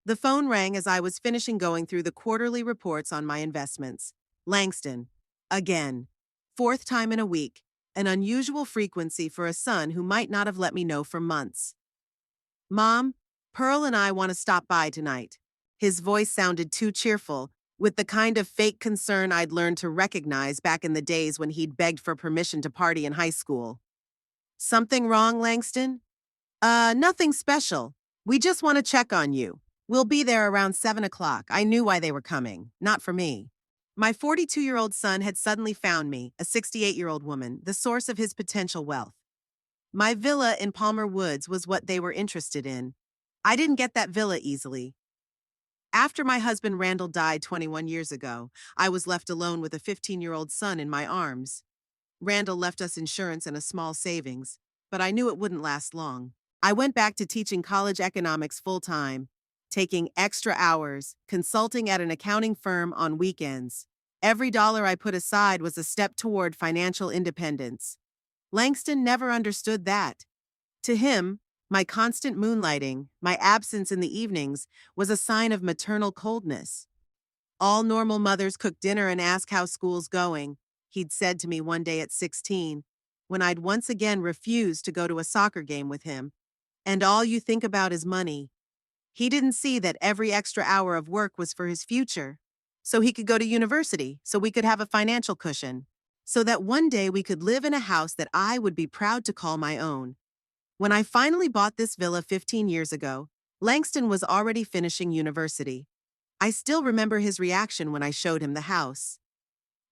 The phone rang as I was finishing going through the quarterly reports on my investments. Langston. Again. Fourth time in a week. An unusual frequency for a son who might not have let me know for months. Mom, Pearl and I want to stop by tonight. His voice sounded too cheerful, with the kind of fake concern I'd learned to recognize back in the days when he'd begged for permission to party in high school. Something wrong, Langston? Nothing special. We just want to check on you. We'll be there around 7 o'clock. I knew why they were coming. Not for me. My 42-year-old son had suddenly found me, a 68-year-old woman, the source of his potential wealth. My villa in Palmer Woods was what they were interested in. I didn't get that villa easily. After my husband Randall died 21 years ago, I was left alone with a 15-year-old son in my arms. Randall left us insurance and a small savings, but I knew it wouldn't last long. I went back to teaching college economics full-time, taking extra hours, consulting at an accounting firm on weekends. Every dollar I put aside was a step toward financial independence. Langston never understood that. To him, my constant moonlighting, my absence in the evenings, was a sign of maternal coldness. All normal mothers cook dinner and ask how school's going, he'd said to me one day at 16, when I'd once again refused to go to a soccer game with him. And all you think about is money. He didn't see that every extra hour of work was for his future, so he could go to university, so we could have a financial cushion, so that one day we could live in a house that I would be proud to call my own. When I finally bought this villa 15 years ago, Langston was already finishing university. I still remember his reaction when I showed him the house.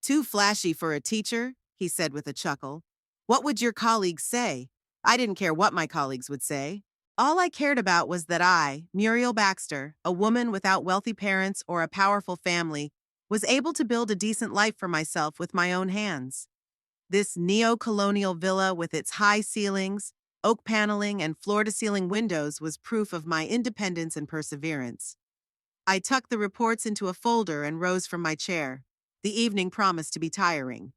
"Too flashy for a teacher," he said with a chuckle. "What would your colleagues say?" I didn't care what my colleagues would say. All I cared about was that I, Muriel Baxter, a woman without wealthy parents or a powerful family, was able to build a decent life for myself with my own hands. This neo-colonial villa with its high ceilings, oak paneling, and floor-to-ceiling windows was proof of my independence and perseverance. I tucked the reports into a folder and rose from my chair. The evening promised to be tiring.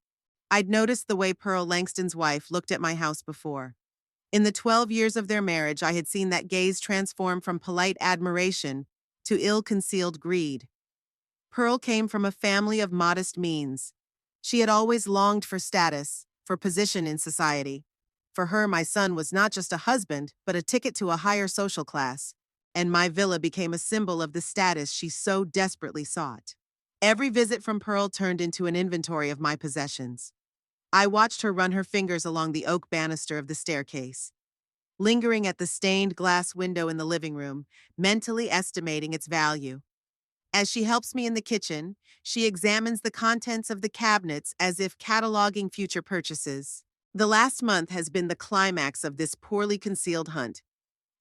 I'd noticed the way Pearl, Langston's wife, looked at my house before. In the 12 years of their marriage, I had seen that gaze transform from polite admiration to ill-concealed greed. Pearl came from a family of modest means. She had always longed for status, for position in society. For her, my son was not just a husband, but a ticket to a higher social class, and my villa became a symbol of the status she so desperately sought. Every visit from Pearl turned into an inventory of my possessions. I watched her run her fingers along the oak banister of the staircase, lingering at the stained glass window in the living room, mentally estimating its value. As she helps me in the kitchen, she examines the contents of the cabinets as if cataloging future purchases. The last month has been the climax of this poorly concealed hunt.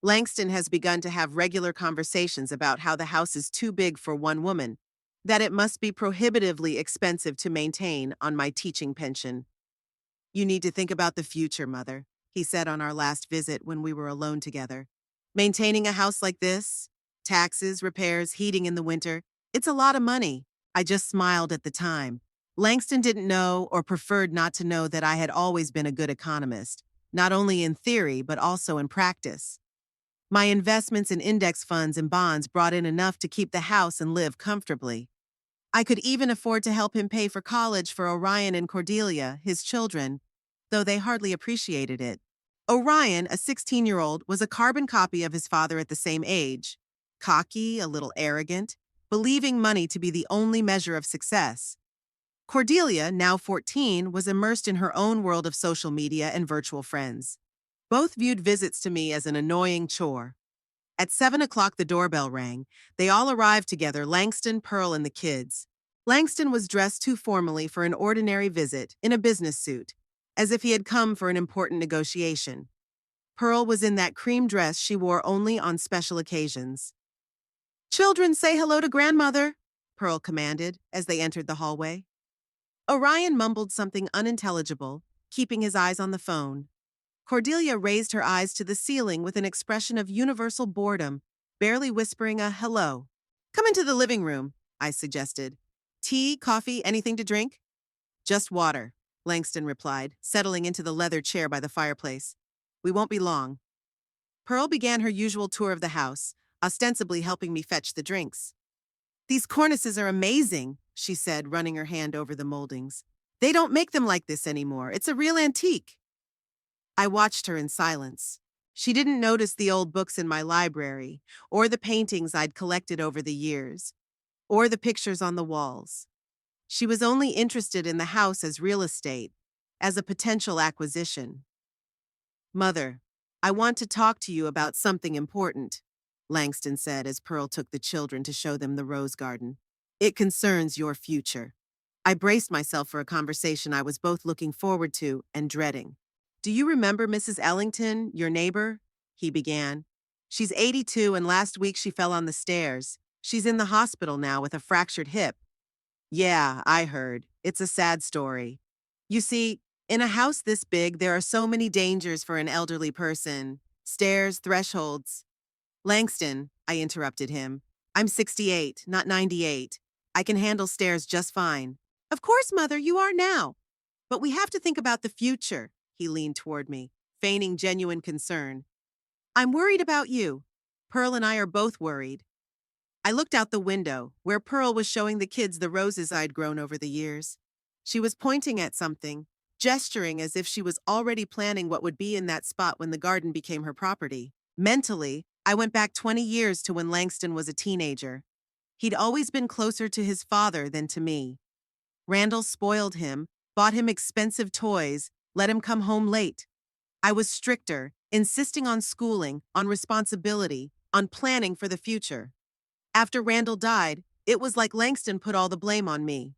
Langston has begun to have regular conversations about how the house is too big for one woman, that it must be prohibitively expensive to maintain on my teaching pension. "You need to think about the future, Mother," he said on our last visit when we were alone together. "Maintaining a house like this, taxes, repairs, heating in the winter, it's a lot of money." I just smiled at the time. Langston didn't know or preferred not to know that I had always been a good economist, not only in theory but also in practice. My investments in index funds and bonds brought in enough to keep the house and live comfortably. I could even afford to help him pay for college for Orion and Cordelia, his children, though they hardly appreciated it. Orion, a 16-year-old, was a carbon copy of his father at the same age. Cocky, a little arrogant, believing money to be the only measure of success. Cordelia, now 14, was immersed in her own world of social media and virtual friends. Both viewed visits to me as an annoying chore. At 7 o'clock the doorbell rang. They all arrived together, Langston, Pearl, and the kids. Langston was dressed too formally for an ordinary visit, in a business suit, as if he had come for an important negotiation. Pearl was in that cream dress she wore only on special occasions. "Children, say hello to grandmother," Pearl commanded as they entered the hallway. Orion mumbled something unintelligible, keeping his eyes on the phone. Cordelia raised her eyes to the ceiling with an expression of universal boredom, barely whispering a hello. "Come into the living room," I suggested. "Tea, coffee, anything to drink?" "Just water," Langston replied, settling into the leather chair by the fireplace. "We won't be long." Pearl began her usual tour of the house, ostensibly helping me fetch the drinks. "These cornices are amazing," she said, running her hand over the moldings. "They don't make them like this anymore. It's a real antique." I watched her in silence. She didn't notice the old books in my library, or the paintings I'd collected over the years, or the pictures on the walls. She was only interested in the house as real estate, as a potential acquisition. "Mother, I want to talk to you about something important," Langston said as Pearl took the children to show them the rose garden. "It concerns your future." I braced myself for a conversation I was both looking forward to and dreading. "Do you remember Mrs. Ellington, your neighbor?" he began. "She's 82 and last week she fell on the stairs. She's in the hospital now with a fractured hip." "Yeah, I heard. It's a sad story. You see, in a house this big, there are so many dangers for an elderly person. Stairs, thresholds." "Langston," I interrupted him. "I'm 68, not 98. I can handle stairs just fine." "Of course, Mother, you are now. But we have to think about the future." He leaned toward me, feigning genuine concern. "I'm worried about you. Pearl and I are both worried." I looked out the window, where Pearl was showing the kids the roses I'd grown over the years. She was pointing at something, gesturing as if she was already planning what would be in that spot when the garden became her property. Mentally, I went back 20 years to when Langston was a teenager. He'd always been closer to his father than to me. Randall spoiled him, bought him expensive toys, let him come home late. I was stricter, insisting on schooling, on responsibility, on planning for the future. After Randall died, it was like Langston put all the blame on me.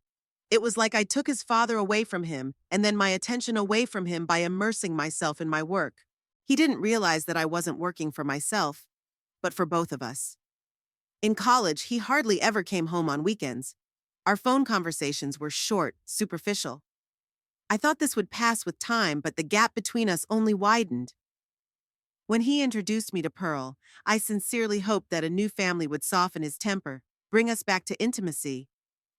It was like I took his father away from him and then my attention away from him by immersing myself in my work. He didn't realize that I wasn't working for myself, but for both of us. In college, he hardly ever came home on weekends. Our phone conversations were short, superficial. I thought this would pass with time, but the gap between us only widened. When he introduced me to Pearl, I sincerely hoped that a new family would soften his temper, bring us back to intimacy.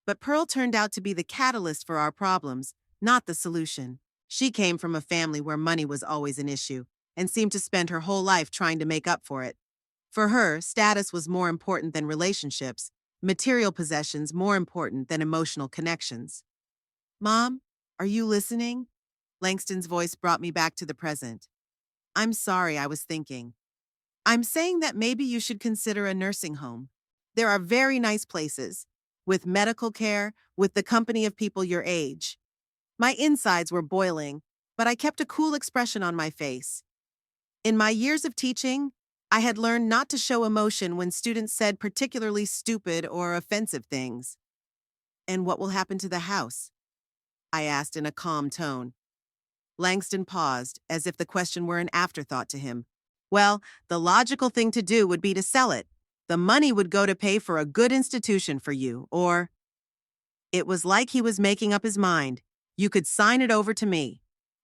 But Pearl turned out to be the catalyst for our problems, not the solution. She came from a family where money was always an issue, and seemed to spend her whole life trying to make up for it. For her, status was more important than relationships, material possessions more important than emotional connections. "Mom, are you listening?" Langston's voice brought me back to the present. "I'm sorry, I was thinking. I'm saying that maybe you should consider a nursing home. There are very nice places, with medical care, with the company of people your age." My insides were boiling, but I kept a cool expression on my face. In my years of teaching, I had learned not to show emotion when students said particularly stupid or offensive things. "And what will happen to the house?" I asked in a calm tone. Langston paused, as if the question were an afterthought to him. "Well, the logical thing to do would be to sell it. The money would go to pay for a good institution for you, or—" It was like he was making up his mind. "You could sign it over to me.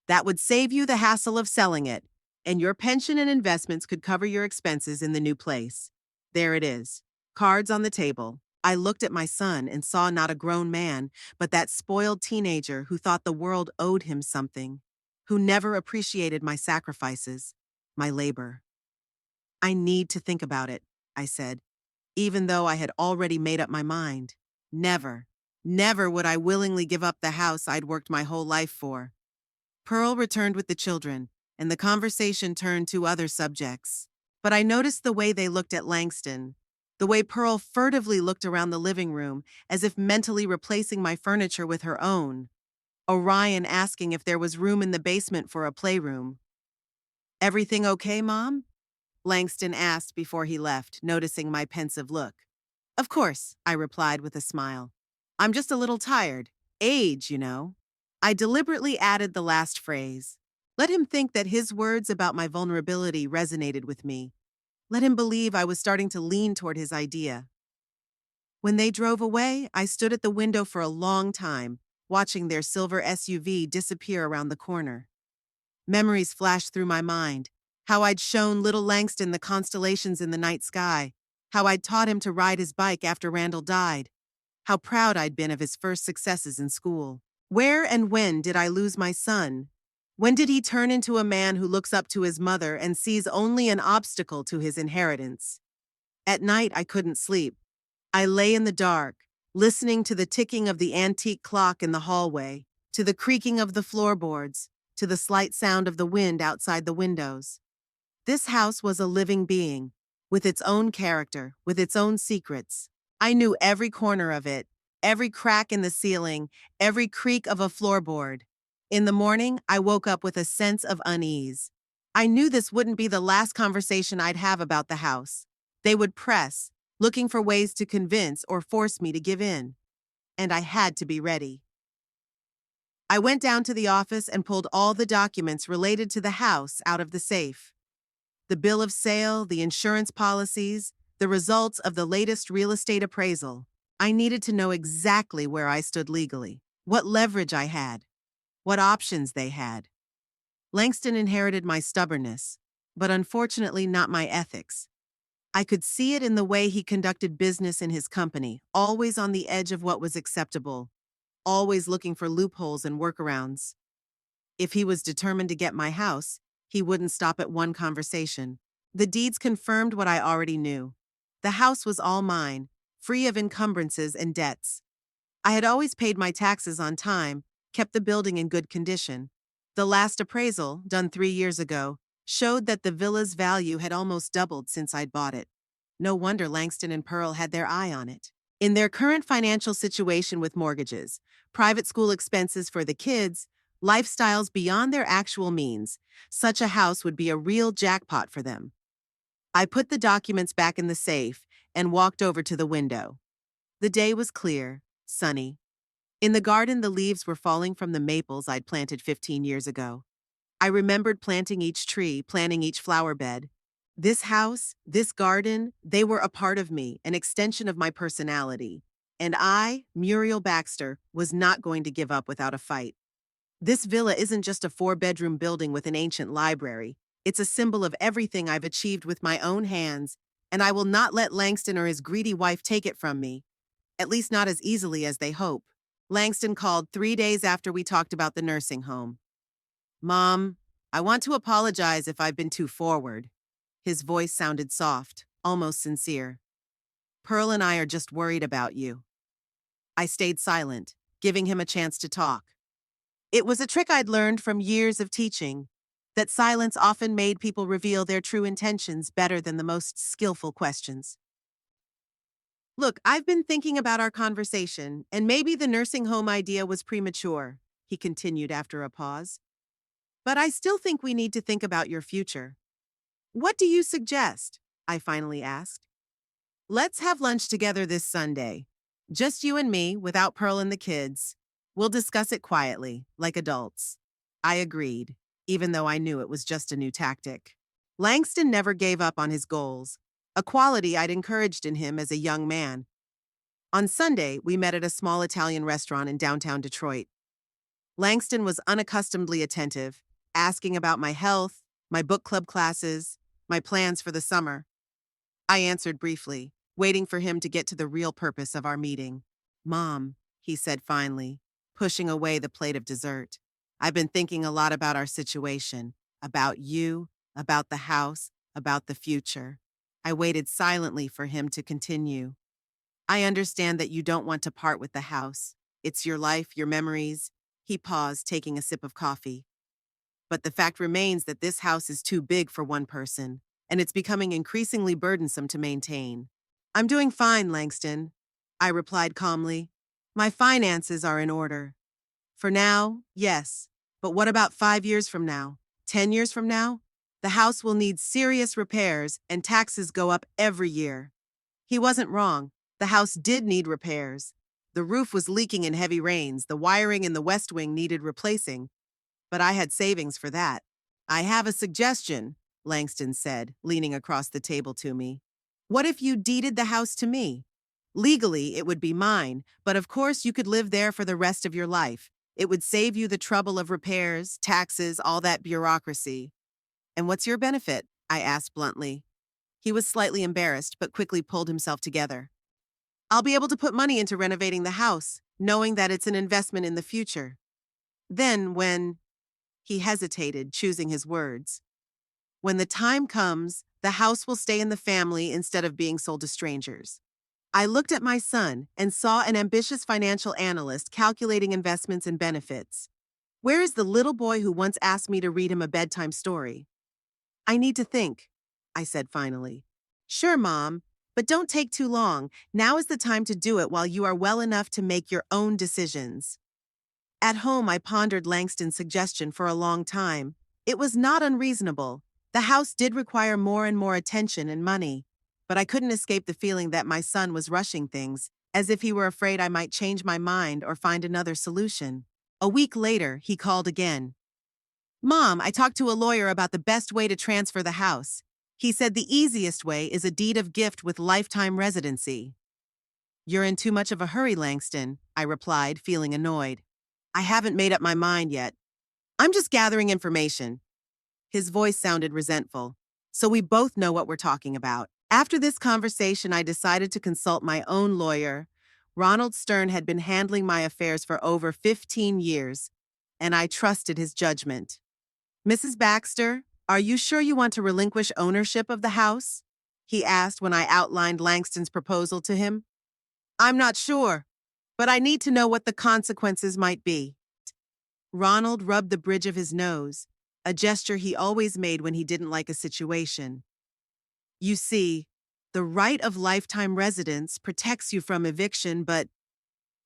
That would save you the hassle of selling it, and your pension and investments could cover your expenses in the new place. There it is. Cards on the table." I looked at my son and saw not a grown man, but that spoiled teenager who thought the world owed him something, who never appreciated my sacrifices, my labor. "I need to think about it," I said, even though I had already made up my mind. Never, never would I willingly give up the house I'd worked my whole life for. Pearl returned with the children, and the conversation turned to other subjects. But I noticed the way they looked at Langston, the way Pearl furtively looked around the living room, as if mentally replacing my furniture with her own. Orion asking if there was room in the basement for a playroom. "Everything okay, Mom?" Langston asked before he left, noticing my pensive look. "Of course," I replied with a smile. "I'm just a little tired. Age, you know." I deliberately added the last phrase. Let him think that his words about my vulnerability resonated with me. Let him believe I was starting to lean toward his idea. When they drove away, I stood at the window for a long time, watching their silver SUV disappear around the corner. Memories flashed through my mind. How I'd shown little Langston the constellations in the night sky. How I'd taught him to ride his bike after Randall died. How proud I'd been of his first successes in school. Where and when did I lose my son? When did he turn into a man who looks up to his mother and sees only an obstacle to his inheritance? At night, I couldn't sleep. I lay in the dark, listening to the ticking of the antique clock in the hallway, to the creaking of the floorboards, to the slight sound of the wind outside the windows. This house was a living being, with its own character, with its own secrets. I knew every corner of it, every crack in the ceiling, every creak of a floorboard. In the morning, I woke up with a sense of unease. I knew this wouldn't be the last conversation I'd have about the house. They would press, looking for ways to convince or force me to give in. And I had to be ready. I went down to the office and pulled all the documents related to the house out of the safe. The bill of sale, the insurance policies, the results of the latest real estate appraisal. I needed to know exactly where I stood legally, what leverage I had, what options they had. Langston inherited my stubbornness, but unfortunately not my ethics. I could see it in the way he conducted business in his company, always on the edge of what was acceptable, always looking for loopholes and workarounds. If he was determined to get my house, he wouldn't stop at one conversation. The deeds confirmed what I already knew. The house was all mine, free of encumbrances and debts. I had always paid my taxes on time, kept the building in good condition. The last appraisal, done 3 years ago, showed that the villa's value had almost doubled since I'd bought it. No wonder Langston and Pearl had their eye on it. In their current financial situation with mortgages, private school expenses for the kids, lifestyles beyond their actual means, such a house would be a real jackpot for them. I put the documents back in the safe and walked over to the window. The day was clear, sunny. In the garden, the leaves were falling from the maples I'd planted 15 years ago. I remembered planting each tree, planting each flower bed. This house, this garden, they were a part of me, an extension of my personality. And I, Muriel Baxter, was not going to give up without a fight. This villa isn't just a 4-bedroom building with an ancient library. It's a symbol of everything I've achieved with my own hands, and I will not let Langston or his greedy wife take it from me, at least not as easily as they hope. Langston called 3 days after we talked about the nursing home. "Mom, I want to apologize if I've been too forward." His voice sounded soft, almost sincere. "Pearl and I are just worried about you." I stayed silent, giving him a chance to talk. It was a trick I'd learned from years of teaching, that silence often made people reveal their true intentions better than the most skillful questions. "Look, I've been thinking about our conversation, and maybe the nursing home idea was premature," he continued after a pause. "But I still think we need to think about your future." "What do you suggest?" I finally asked. "Let's have lunch together this Sunday. Just you and me, without Pearl and the kids. We'll discuss it quietly, like adults." I agreed, even though I knew it was just a new tactic. Langston never gave up on his goals, a quality I'd encouraged in him as a young man. On Sunday, we met at a small Italian restaurant in downtown Detroit. Langston was unaccustomedly attentive, asking about my health, my book club classes, my plans for the summer. I answered briefly, waiting for him to get to the real purpose of our meeting. "Mom," he said finally, pushing away the plate of dessert, "I've been thinking a lot about our situation, about you, about the house, about the future." I waited silently for him to continue. "I understand that you don't want to part with the house. It's your life, your memories." He paused, taking a sip of coffee. "But the fact remains that this house is too big for one person, and it's becoming increasingly burdensome to maintain." "I'm doing fine, Langston," I replied calmly. "My finances are in order. For now, yes. But what about 5 years from now? 10 years from now? The house will need serious repairs, and taxes go up every year." He wasn't wrong. The house did need repairs. The roof was leaking in heavy rains, the wiring in the West Wing needed replacing. But I had savings for that. "I have a suggestion," Langston said, leaning across the table to me. "What if you deeded the house to me? Legally, it would be mine, but of course you could live there for the rest of your life. It would save you the trouble of repairs, taxes, all that bureaucracy." "And what's your benefit?" I asked bluntly. He was slightly embarrassed, but quickly pulled himself together. "I'll be able to put money into renovating the house, knowing that it's an investment in the future. Then when—" he hesitated, choosing his words. "When the time comes, The house will stay in the family instead of being sold to strangers. I looked at my son and saw an ambitious financial analyst calculating investments and benefits. Where is the little boy who once asked me to read him a bedtime story? I need to think, I said finally. Sure, Mom, but don't take too long. Now is the time to do it while you are well enough to make your own decisions. At home, I pondered Langston's suggestion for a long time. It was not unreasonable. The house did require more and more attention and money, but I couldn't escape the feeling that my son was rushing things, as if he were afraid I might change my mind or find another solution. A week later, he called again. Mom, I talked to a lawyer about the best way to transfer the house. He said the easiest way is a deed of gift with lifetime residency. You're in too much of a hurry, Langston, I replied, feeling annoyed. I haven't made up my mind yet. I'm just gathering information. His voice sounded resentful. So we both know what we're talking about. After this conversation, I decided to consult my own lawyer. Ronald Stern had been handling my affairs for over 15 years, and I trusted his judgment. Mrs. Baxter, are you sure you want to relinquish ownership of the house? He asked when I outlined Langston's proposal to him. I'm not sure, but I need to know what the consequences might be. Ronald rubbed the bridge of his nose, a gesture he always made when he didn't like a situation. You see, the right of lifetime residence protects you from eviction, but…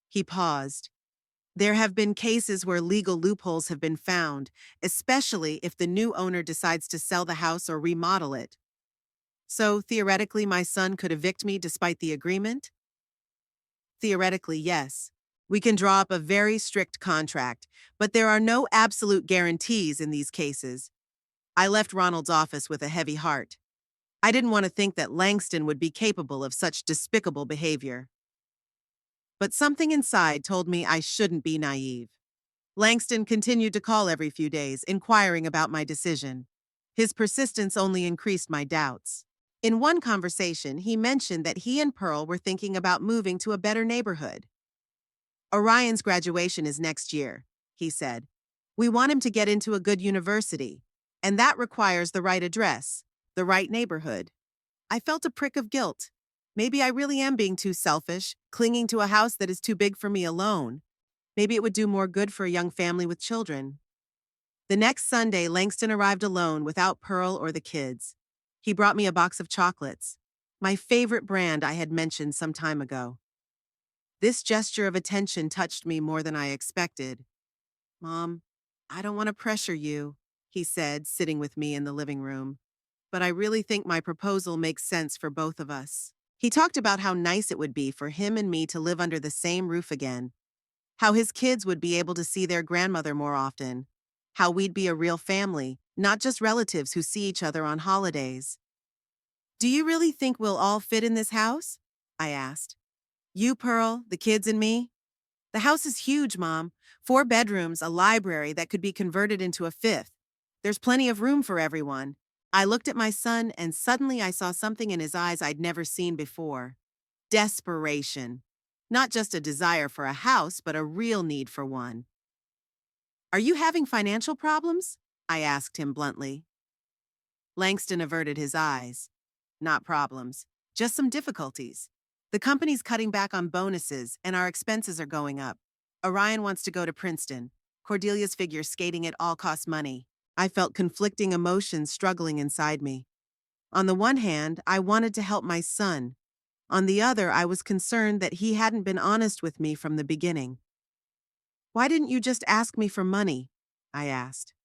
He paused. There have been cases where legal loopholes have been found, especially if the new owner decides to sell the house or remodel it. So, theoretically, my son could evict me despite the agreement? Theoretically, yes. We can draw up a very strict contract, but there are no absolute guarantees in these cases. I left Ronald's office with a heavy heart. I didn't want to think that Langston would be capable of such despicable behavior. But something inside told me I shouldn't be naive. Langston continued to call every few days, inquiring about my decision. His persistence only increased my doubts. In one conversation, he mentioned that he and Pearl were thinking about moving to a better neighborhood. Orion's graduation is next year, he said. We want him to get into a good university, and that requires the right address, the right neighborhood. I felt a prick of guilt. Maybe I really am being too selfish, clinging to a house that is too big for me alone. Maybe it would do more good for a young family with children. The next Sunday, Langston arrived alone without Pearl or the kids. He brought me a box of chocolates, my favorite brand I had mentioned some time ago. This gesture of attention touched me more than I expected. Mom, I don't want to pressure you, he said, sitting with me in the living room. But I really think my proposal makes sense for both of us. He talked about how nice it would be for him and me to live under the same roof again, how his kids would be able to see their grandmother more often, how we'd be a real family, not just relatives who see each other on holidays. Do you really think we'll all fit in this house? I asked. You, Pearl, the kids, and me? The house is huge, Mom. 4 bedrooms, a library that could be converted into a 5th. There's plenty of room for everyone. I looked at my son, and suddenly I saw something in his eyes I'd never seen before. Desperation. Not just a desire for a house, but a real need for one. Are you having financial problems? I asked him bluntly. Langston averted his eyes. Not problems, just some difficulties. The company's cutting back on bonuses, and our expenses are going up. Orion wants to go to Princeton. Cordelia's figures skating at all costs money. I felt conflicting emotions struggling inside me. On the one hand, I wanted to help my son. On the other, I was concerned that he hadn't been honest with me from the beginning. Why didn't you just ask me for money? I asked.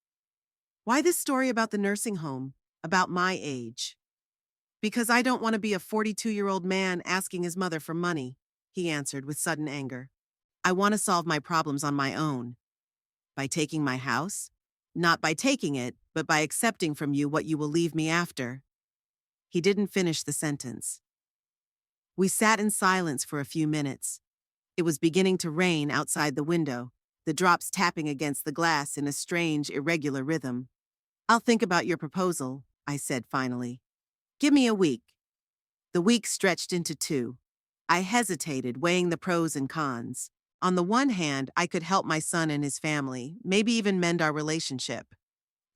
Why this story about the nursing home, about my age? Because I don't want to be a 42-year-old man asking his mother for money, he answered with sudden anger. I want to solve my problems on my own. By taking my house? Not by taking it, but by accepting from you what you will leave me after. He didn't finish the sentence. We sat in silence for a few minutes. It was beginning to rain outside the window, the drops tapping against the glass in a strange, irregular rhythm. I'll think about your proposal, I said finally. Give me a week. The week stretched into 2. I hesitated, weighing the pros and cons. On the one hand, I could help my son and his family, maybe even mend our relationship.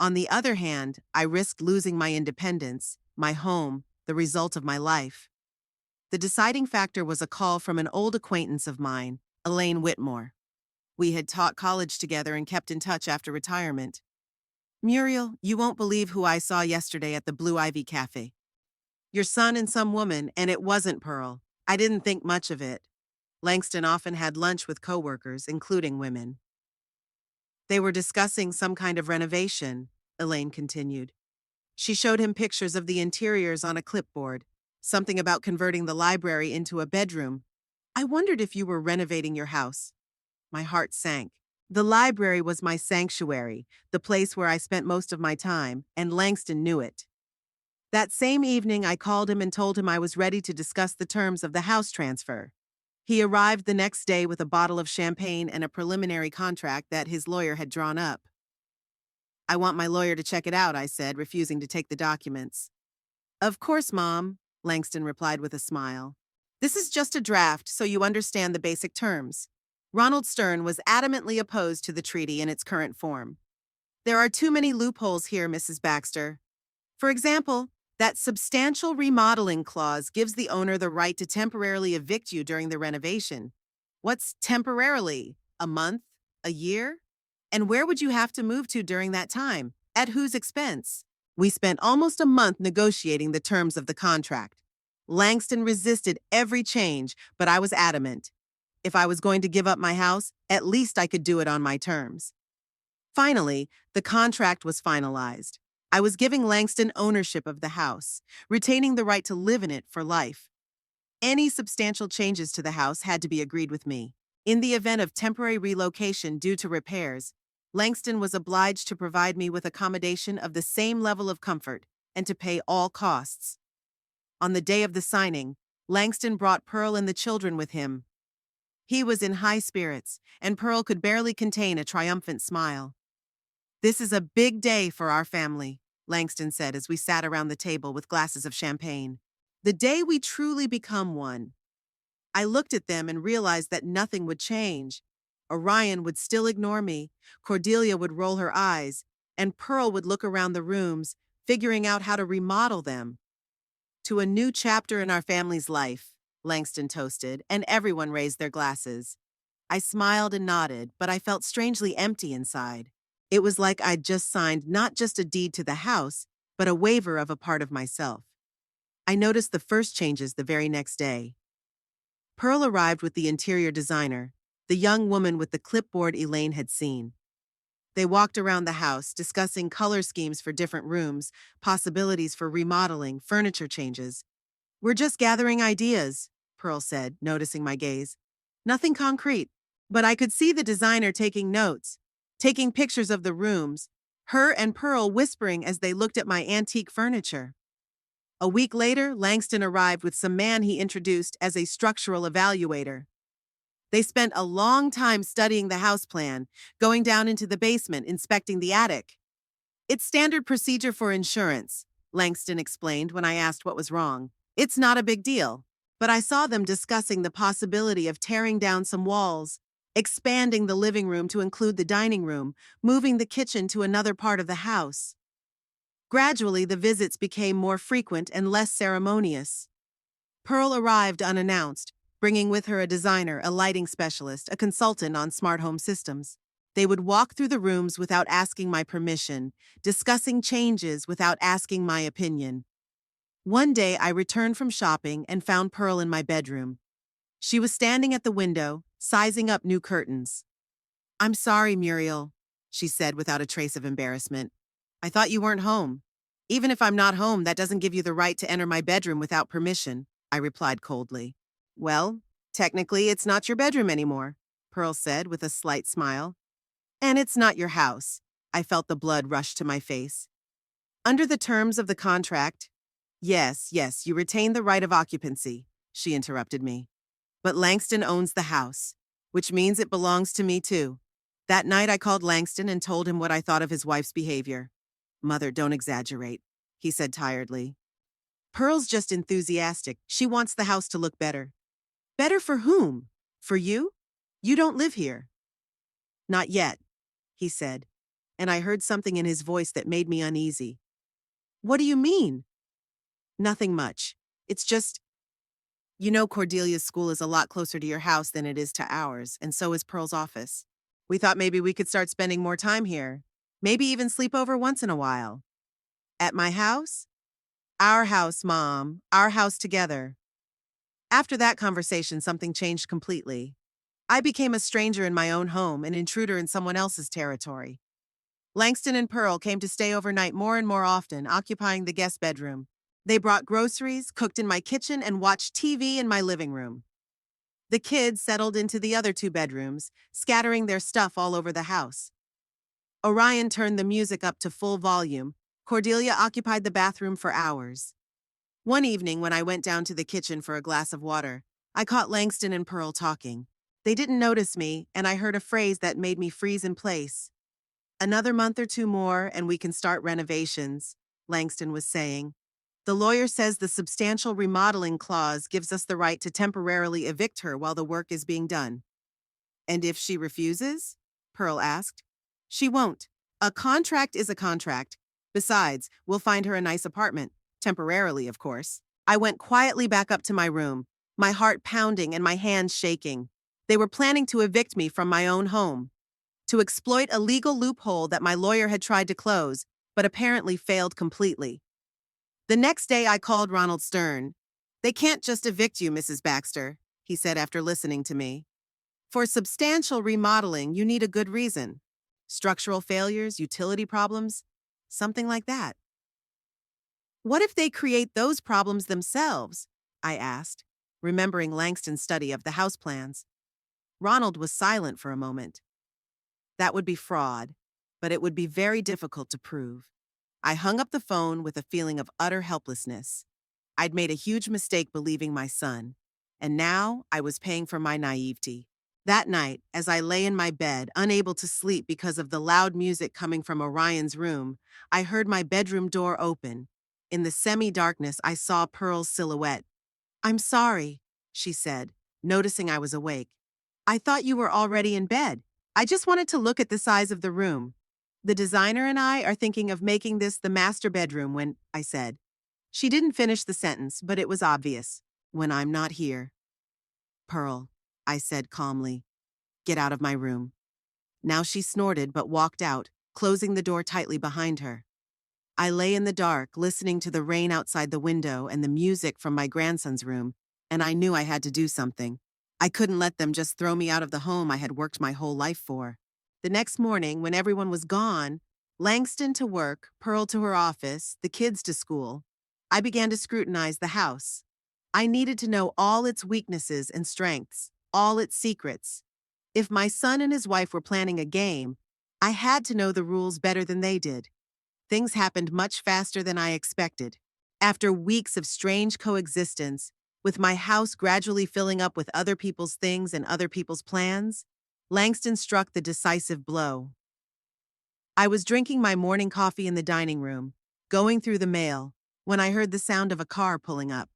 On the other hand, I risked losing my independence, my home, the result of my life. The deciding factor was a call from an old acquaintance of mine, Elaine Whitmore. We had taught college together and kept in touch after retirement. "Muriel, you won't believe who I saw yesterday at the Blue Ivy Cafe. Your son and some woman, and it wasn't Pearl. I didn't think much of it." Langston often had lunch with coworkers, including women. "They were discussing some kind of renovation," Elaine continued. She showed him pictures of the interiors on a clipboard, something about converting the library into a bedroom. "I wondered if you were renovating your house." My heart sank. The library was my sanctuary, the place where I spent most of my time, and Langston knew it. That same evening, I called him and told him I was ready to discuss the terms of the house transfer. He arrived the next day with a bottle of champagne and a preliminary contract that his lawyer had drawn up. "I want my lawyer to check it out," I said, refusing to take the documents. "Of course, Mom," Langston replied with a smile. "This is just a draft, so you understand the basic terms." Ronald Stern was adamantly opposed to the treaty in its current form. "There are too many loopholes here, Mrs. Baxter. For example, that substantial remodeling clause gives the owner the right to temporarily evict you during the renovation. What's temporarily? A month? A year? And where would you have to move to during that time? At whose expense?" We spent almost a month negotiating the terms of the contract. Langston resisted every change, but I was adamant. If I was going to give up my house, at least I could do it on my terms. Finally, the contract was finalized. I was giving Langston ownership of the house, retaining the right to live in it for life. Any substantial changes to the house had to be agreed with me. In the event of temporary relocation due to repairs, Langston was obliged to provide me with accommodation of the same level of comfort and to pay all costs. On the day of the signing, Langston brought Pearl and the children with him. He was in high spirits, and Pearl could barely contain a triumphant smile. "This is a big day for our family," Langston said as we sat around the table with glasses of champagne. "The day we truly become one." I looked at them and realized that nothing would change. Orion would still ignore me, Cordelia would roll her eyes, and Pearl would look around the rooms, figuring out how to remodel them. "To a new chapter in our family's life," Langston toasted, and everyone raised their glasses. I smiled and nodded, but I felt strangely empty inside. It was like I'd just signed not just a deed to the house, but a waiver of a part of myself. I noticed the first changes the very next day. Pearl arrived with the interior designer, the young woman with the clipboard Elaine had seen. They walked around the house, discussing color schemes for different rooms, possibilities for remodeling, furniture changes. "We're just gathering ideas," Pearl said, noticing my gaze. "Nothing concrete." But I could see the designer taking notes, taking pictures of the rooms, her and Pearl whispering as they looked at my antique furniture. A week later, Langston arrived with some man he introduced as a structural evaluator. They spent a long time studying the house plan, going down into the basement, inspecting the attic. "It's standard procedure for insurance," Langston explained when I asked what was wrong. "It's not a big deal." But I saw them discussing the possibility of tearing down some walls, expanding the living room to include the dining room, moving the kitchen to another part of the house. Gradually, the visits became more frequent and less ceremonious. Pearl arrived unannounced, bringing with her a designer, a lighting specialist, a consultant on smart home systems. They would walk through the rooms without asking my permission, discussing changes without asking my opinion. One day, I returned from shopping and found Pearl in my bedroom. She was standing at the window, sizing up new curtains. "I'm sorry, Muriel," she said without a trace of embarrassment. "I thought you weren't home." "Even if I'm not home, that doesn't give you the right to enter my bedroom without permission," I replied coldly. "Well, technically, it's not your bedroom anymore," Pearl said with a slight smile. "And it's not your house." I felt the blood rush to my face. "Under the terms of the contract—" Yes, you retain the right of occupancy," she interrupted me. "But Langston owns the house, which means it belongs to me too." That night I called Langston and told him what I thought of his wife's behavior. "Mother, don't exaggerate," he said tiredly. "Pearl's just enthusiastic. She wants the house to look better." "Better for whom? For you? You don't live here." "Not yet," he said, and I heard something in his voice that made me uneasy. "What do you mean?" Nothing much. It's just, you know, Cordelia's school is a lot closer to your house than it is to ours, and so is Pearl's office. We thought maybe we could start spending more time here. Maybe even sleep over once in a while. At my house? Our house, Mom. Our house together. After that conversation, something changed completely. I became a stranger in my own home, an intruder in someone else's territory. Langston and Pearl came to stay overnight more and more often, occupying the guest bedroom. They brought groceries, cooked in my kitchen, and watched TV in my living room. The kids settled into the other two bedrooms, scattering their stuff all over the house. Orion turned the music up to full volume. Cordelia occupied the bathroom for hours. One evening, when I went down to the kitchen for a glass of water, I caught Langston and Pearl talking. They didn't notice me, and I heard a phrase that made me freeze in place. "Another month or two more, and we can start renovations," Langston was saying. "The lawyer says the substantial remodeling clause gives us the right to temporarily evict her while the work is being done." "And if she refuses?" Pearl asked. "She won't. A contract is a contract. Besides, we'll find her a nice apartment. Temporarily, of course." I went quietly back up to my room, my heart pounding and my hands shaking. They were planning to evict me from my own home, to exploit a legal loophole that my lawyer had tried to close, but apparently failed completely. The next day, I called Ronald Stern. "They can't just evict you, Mrs. Baxter," he said after listening to me. "For substantial remodeling, you need a good reason. Structural failures, utility problems, something like that." "What if they create those problems themselves?" I asked, remembering Langston's study of the house plans. Ronald was silent for a moment. "That would be fraud, but it would be very difficult to prove." I hung up the phone with a feeling of utter helplessness. I'd made a huge mistake believing my son, and now I was paying for my naivety. That night, as I lay in my bed, unable to sleep because of the loud music coming from Orion's room, I heard my bedroom door open. In the semi-darkness, I saw Pearl's silhouette. "I'm sorry," she said, noticing I was awake. "I thought you were already in bed. I just wanted to look at the size of the room. The designer and I are thinking of making this the master bedroom when," I said. She didn't finish the sentence, but it was obvious. "When I'm not here." "Pearl," I said calmly, "get out of my room." Now she snorted but walked out, closing the door tightly behind her. I lay in the dark, listening to the rain outside the window and the music from my grandson's room, and I knew I had to do something. I couldn't let them just throw me out of the home I had worked my whole life for. The next morning, when everyone was gone, Langston to work, Pearl to her office, the kids to school, I began to scrutinize the house. I needed to know all its weaknesses and strengths, all its secrets. If my son and his wife were planning a game, I had to know the rules better than they did. Things happened much faster than I expected. After weeks of strange coexistence, with my house gradually filling up with other people's things and other people's plans, Langston struck the decisive blow. I was drinking my morning coffee in the dining room, going through the mail, when I heard the sound of a car pulling up.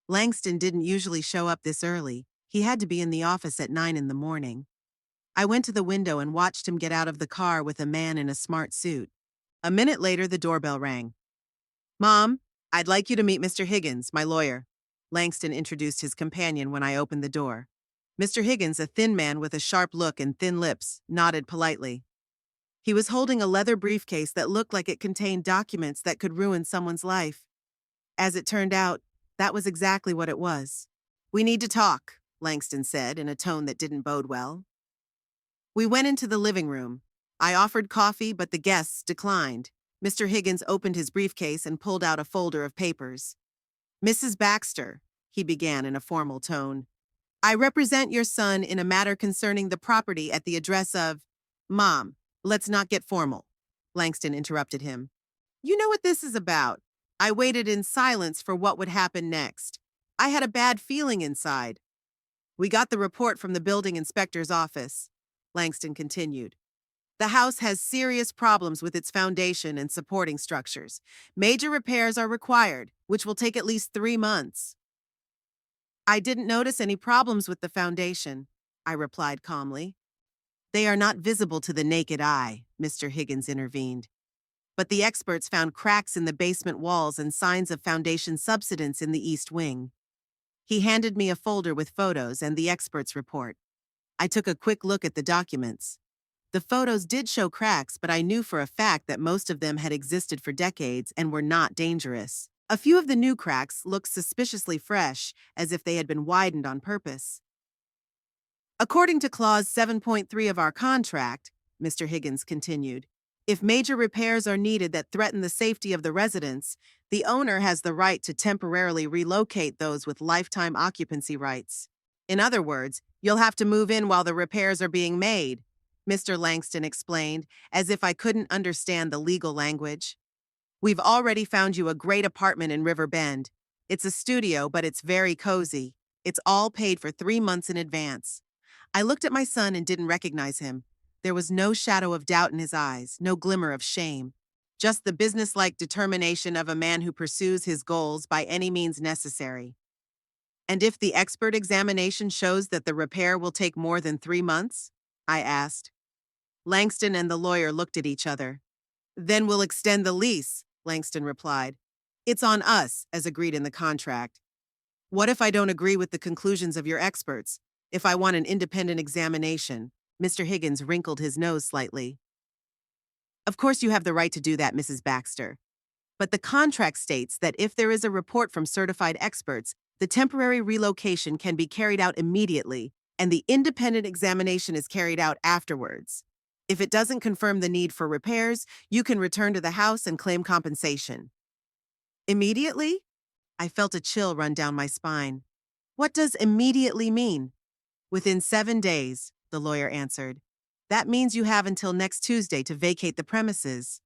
Langston didn't usually show up this early. He had to be in the office at 9 in the morning. I went to the window and watched him get out of the car with a man in a smart suit. A minute later, the doorbell rang. "Mom, I'd like you to meet Mr. Higgins, my lawyer." Langston introduced his companion when I opened the door. Mr. Higgins, a thin man with a sharp look and thin lips, nodded politely. He was holding a leather briefcase that looked like it contained documents that could ruin someone's life. As it turned out, that was exactly what it was. "We need to talk," Langston said in a tone that didn't bode well. We went into the living room. I offered coffee, but the guests declined. Mr. Higgins opened his briefcase and pulled out a folder of papers. "Mrs. Baxter," he began in a formal tone, "I represent your son in a matter concerning the property at the address of—" "Mom, let's not get formal," Langston interrupted him. "You know what this is about." I waited in silence for what would happen next. I had a bad feeling inside. "We got the report from the building inspector's office," Langston continued. "The house has serious problems with its foundation and supporting structures. Major repairs are required, which will take at least 3 months." "I didn't notice any problems with the foundation," I replied calmly. "They are not visible to the naked eye," Mr. Higgins intervened. but the experts found cracks in the basement walls and signs of foundation subsidence in the east wing. He handed me a folder with photos and the expert's report. I took a quick look at the documents. The photos did show cracks, but I knew for a fact that most of them had existed for decades and were not dangerous. A few of the new cracks looked suspiciously fresh, as if they had been widened on purpose. According to Clause 7.3 of our contract, Mr. Higgins continued, if major repairs are needed that threaten the safety of the residents, the owner has the right to temporarily relocate those with lifetime occupancy rights. In other words, you'll have to move in while the repairs are being made, Mr. Langston explained, as if I couldn't understand the legal language. We've already found you a great apartment in River Bend. It's a studio, but it's very cozy. It's all paid for 3 months in advance. I looked at my son and didn't recognize him. There was no shadow of doubt in his eyes, no glimmer of shame. Just the businesslike determination of a man who pursues his goals by any means necessary. And if the expert examination shows that the repair will take more than 3 months? I asked. Langston and the lawyer looked at each other. Then we'll extend the lease, Langston replied. It's on us, as agreed in the contract. What if I don't agree with the conclusions of your experts? If I want an independent examination? Mr. Higgins wrinkled his nose slightly. Of course you have the right to do that, Mrs. Baxter. But the contract states that if there is a report from certified experts, the temporary relocation can be carried out immediately, and the independent examination is carried out afterwards. If it doesn't confirm the need for repairs, you can return to the house and claim compensation. Immediately? I felt a chill run down my spine. What does immediately mean? Within 7 days, the lawyer answered. That means you have until next Tuesday to vacate the premises.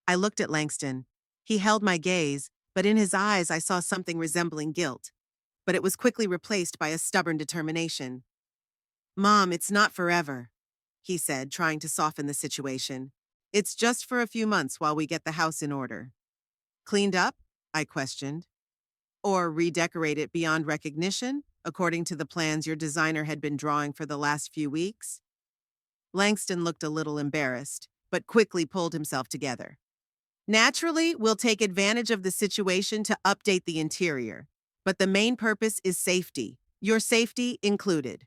I looked at Langston. He held my gaze, but in his eyes I saw something resembling guilt. But it was quickly replaced by a stubborn determination. Mom, it's not forever, he said, trying to soften the situation. It's just for a few months while we get the house in order. Cleaned up? I questioned. Or redecorate it beyond recognition, according to the plans your designer had been drawing for the last few weeks? Langston looked a little embarrassed, but quickly pulled himself together. Naturally, we'll take advantage of the situation to update the interior, but the main purpose is safety, your safety included.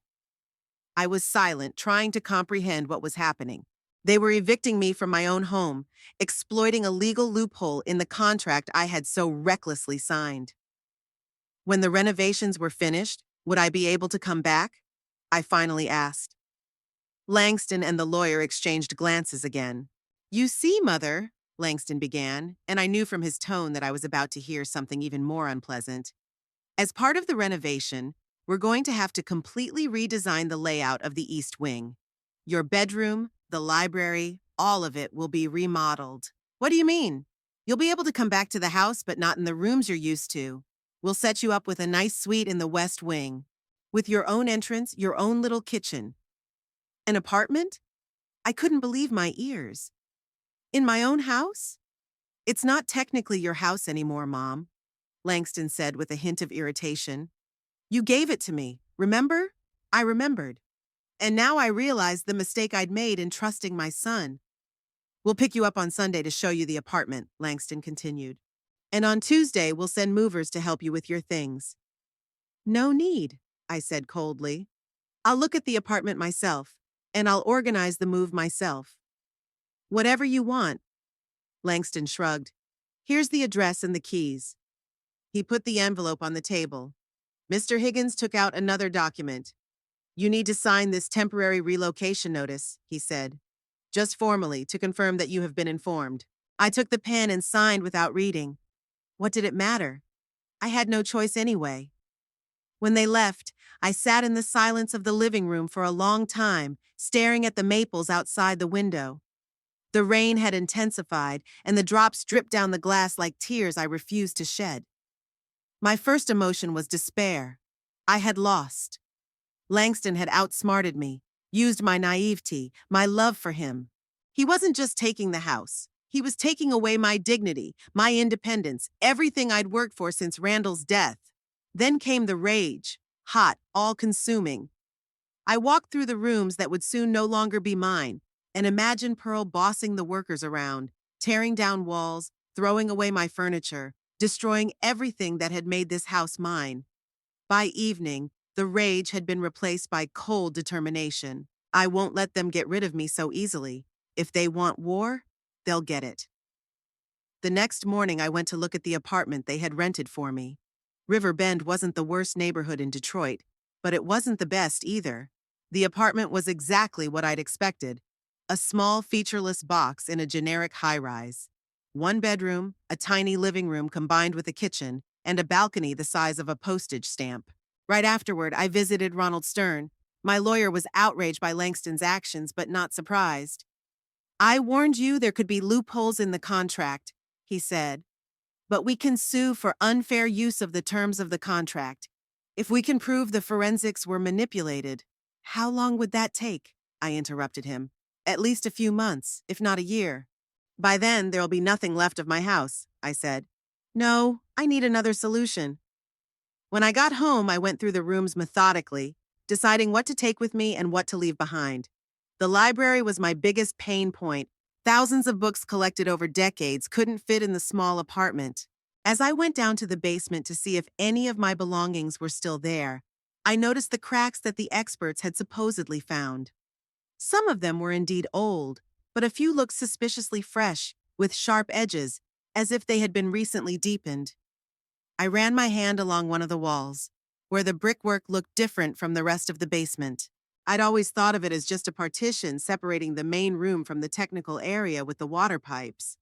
I was silent, trying to comprehend what was happening. They were evicting me from my own home, exploiting a legal loophole in the contract I had so recklessly signed. When the renovations were finished, would I be able to come back? I finally asked. Langston and the lawyer exchanged glances again. You see, Mother, Langston began, and I knew from his tone that I was about to hear something even more unpleasant. As part of the renovation, we're going to have to completely redesign the layout of the East Wing. Your bedroom, the library, all of it will be remodeled. What do you mean? You'll be able to come back to the house, but not in the rooms you're used to. We'll set you up with a nice suite in the West Wing, with your own entrance, your own little kitchen. An apartment? I couldn't believe my ears. In my own house? It's not technically your house anymore, Mom, Langston said with a hint of irritation. You gave it to me, remember? I remembered. And now I realized the mistake I'd made in trusting my son. We'll pick you up on Sunday to show you the apartment, Langston continued. And on Tuesday, we'll send movers to help you with your things. No need, I said coldly. I'll look at the apartment myself, and I'll organize the move myself. Whatever you want. Langston shrugged. Here's the address and the keys. He put the envelope on the table. Mr. Higgins took out another document. You need to sign this temporary relocation notice, he said. Just formally, to confirm that you have been informed. I took the pen and signed without reading. What did it matter? I had no choice anyway. When they left, I sat in the silence of the living room for a long time, staring at the maples outside the window. The rain had intensified, and the drops dripped down the glass like tears I refused to shed. My first emotion was despair. I had lost. Langston had outsmarted me, used my naivety, my love for him. He wasn't just taking the house. He was taking away my dignity, my independence, everything I'd worked for since Randall's death. Then came the rage, hot, all-consuming. I walked through the rooms that would soon no longer be mine, and imagined Pearl bossing the workers around, tearing down walls, throwing away my furniture, destroying everything that had made this house mine. By evening, the rage had been replaced by cold determination. I won't let them get rid of me so easily. If they want war, they'll get it. The next morning, I went to look at the apartment they had rented for me. River Bend wasn't the worst neighborhood in Detroit, but it wasn't the best either. The apartment was exactly what I'd expected: a small, featureless box in a generic high-rise. One bedroom, a tiny living room combined with a kitchen, and a balcony the size of a postage stamp. Right afterward, I visited Ronald Stern. My lawyer was outraged by Langston's actions, but not surprised. "I warned you there could be loopholes in the contract," he said. "But we can sue for unfair use of the terms of the contract. If we can prove the forensics were manipulated." "How long would that take?" I interrupted him. "At least a few months, if not a year." "By then, there'll be nothing left of my house," I said. "No, I need another solution." When I got home, I went through the rooms methodically, deciding what to take with me and what to leave behind. The library was my biggest pain point. Thousands of books collected over decades couldn't fit in the small apartment. As I went down to the basement to see if any of my belongings were still there, I noticed the cracks that the experts had supposedly found. Some of them were indeed old, but a few looked suspiciously fresh, with sharp edges, as if they had been recently deepened. I ran my hand along one of the walls, where the brickwork looked different from the rest of the basement. I'd always thought of it as just a partition separating the main room from the technical area with the water pipes.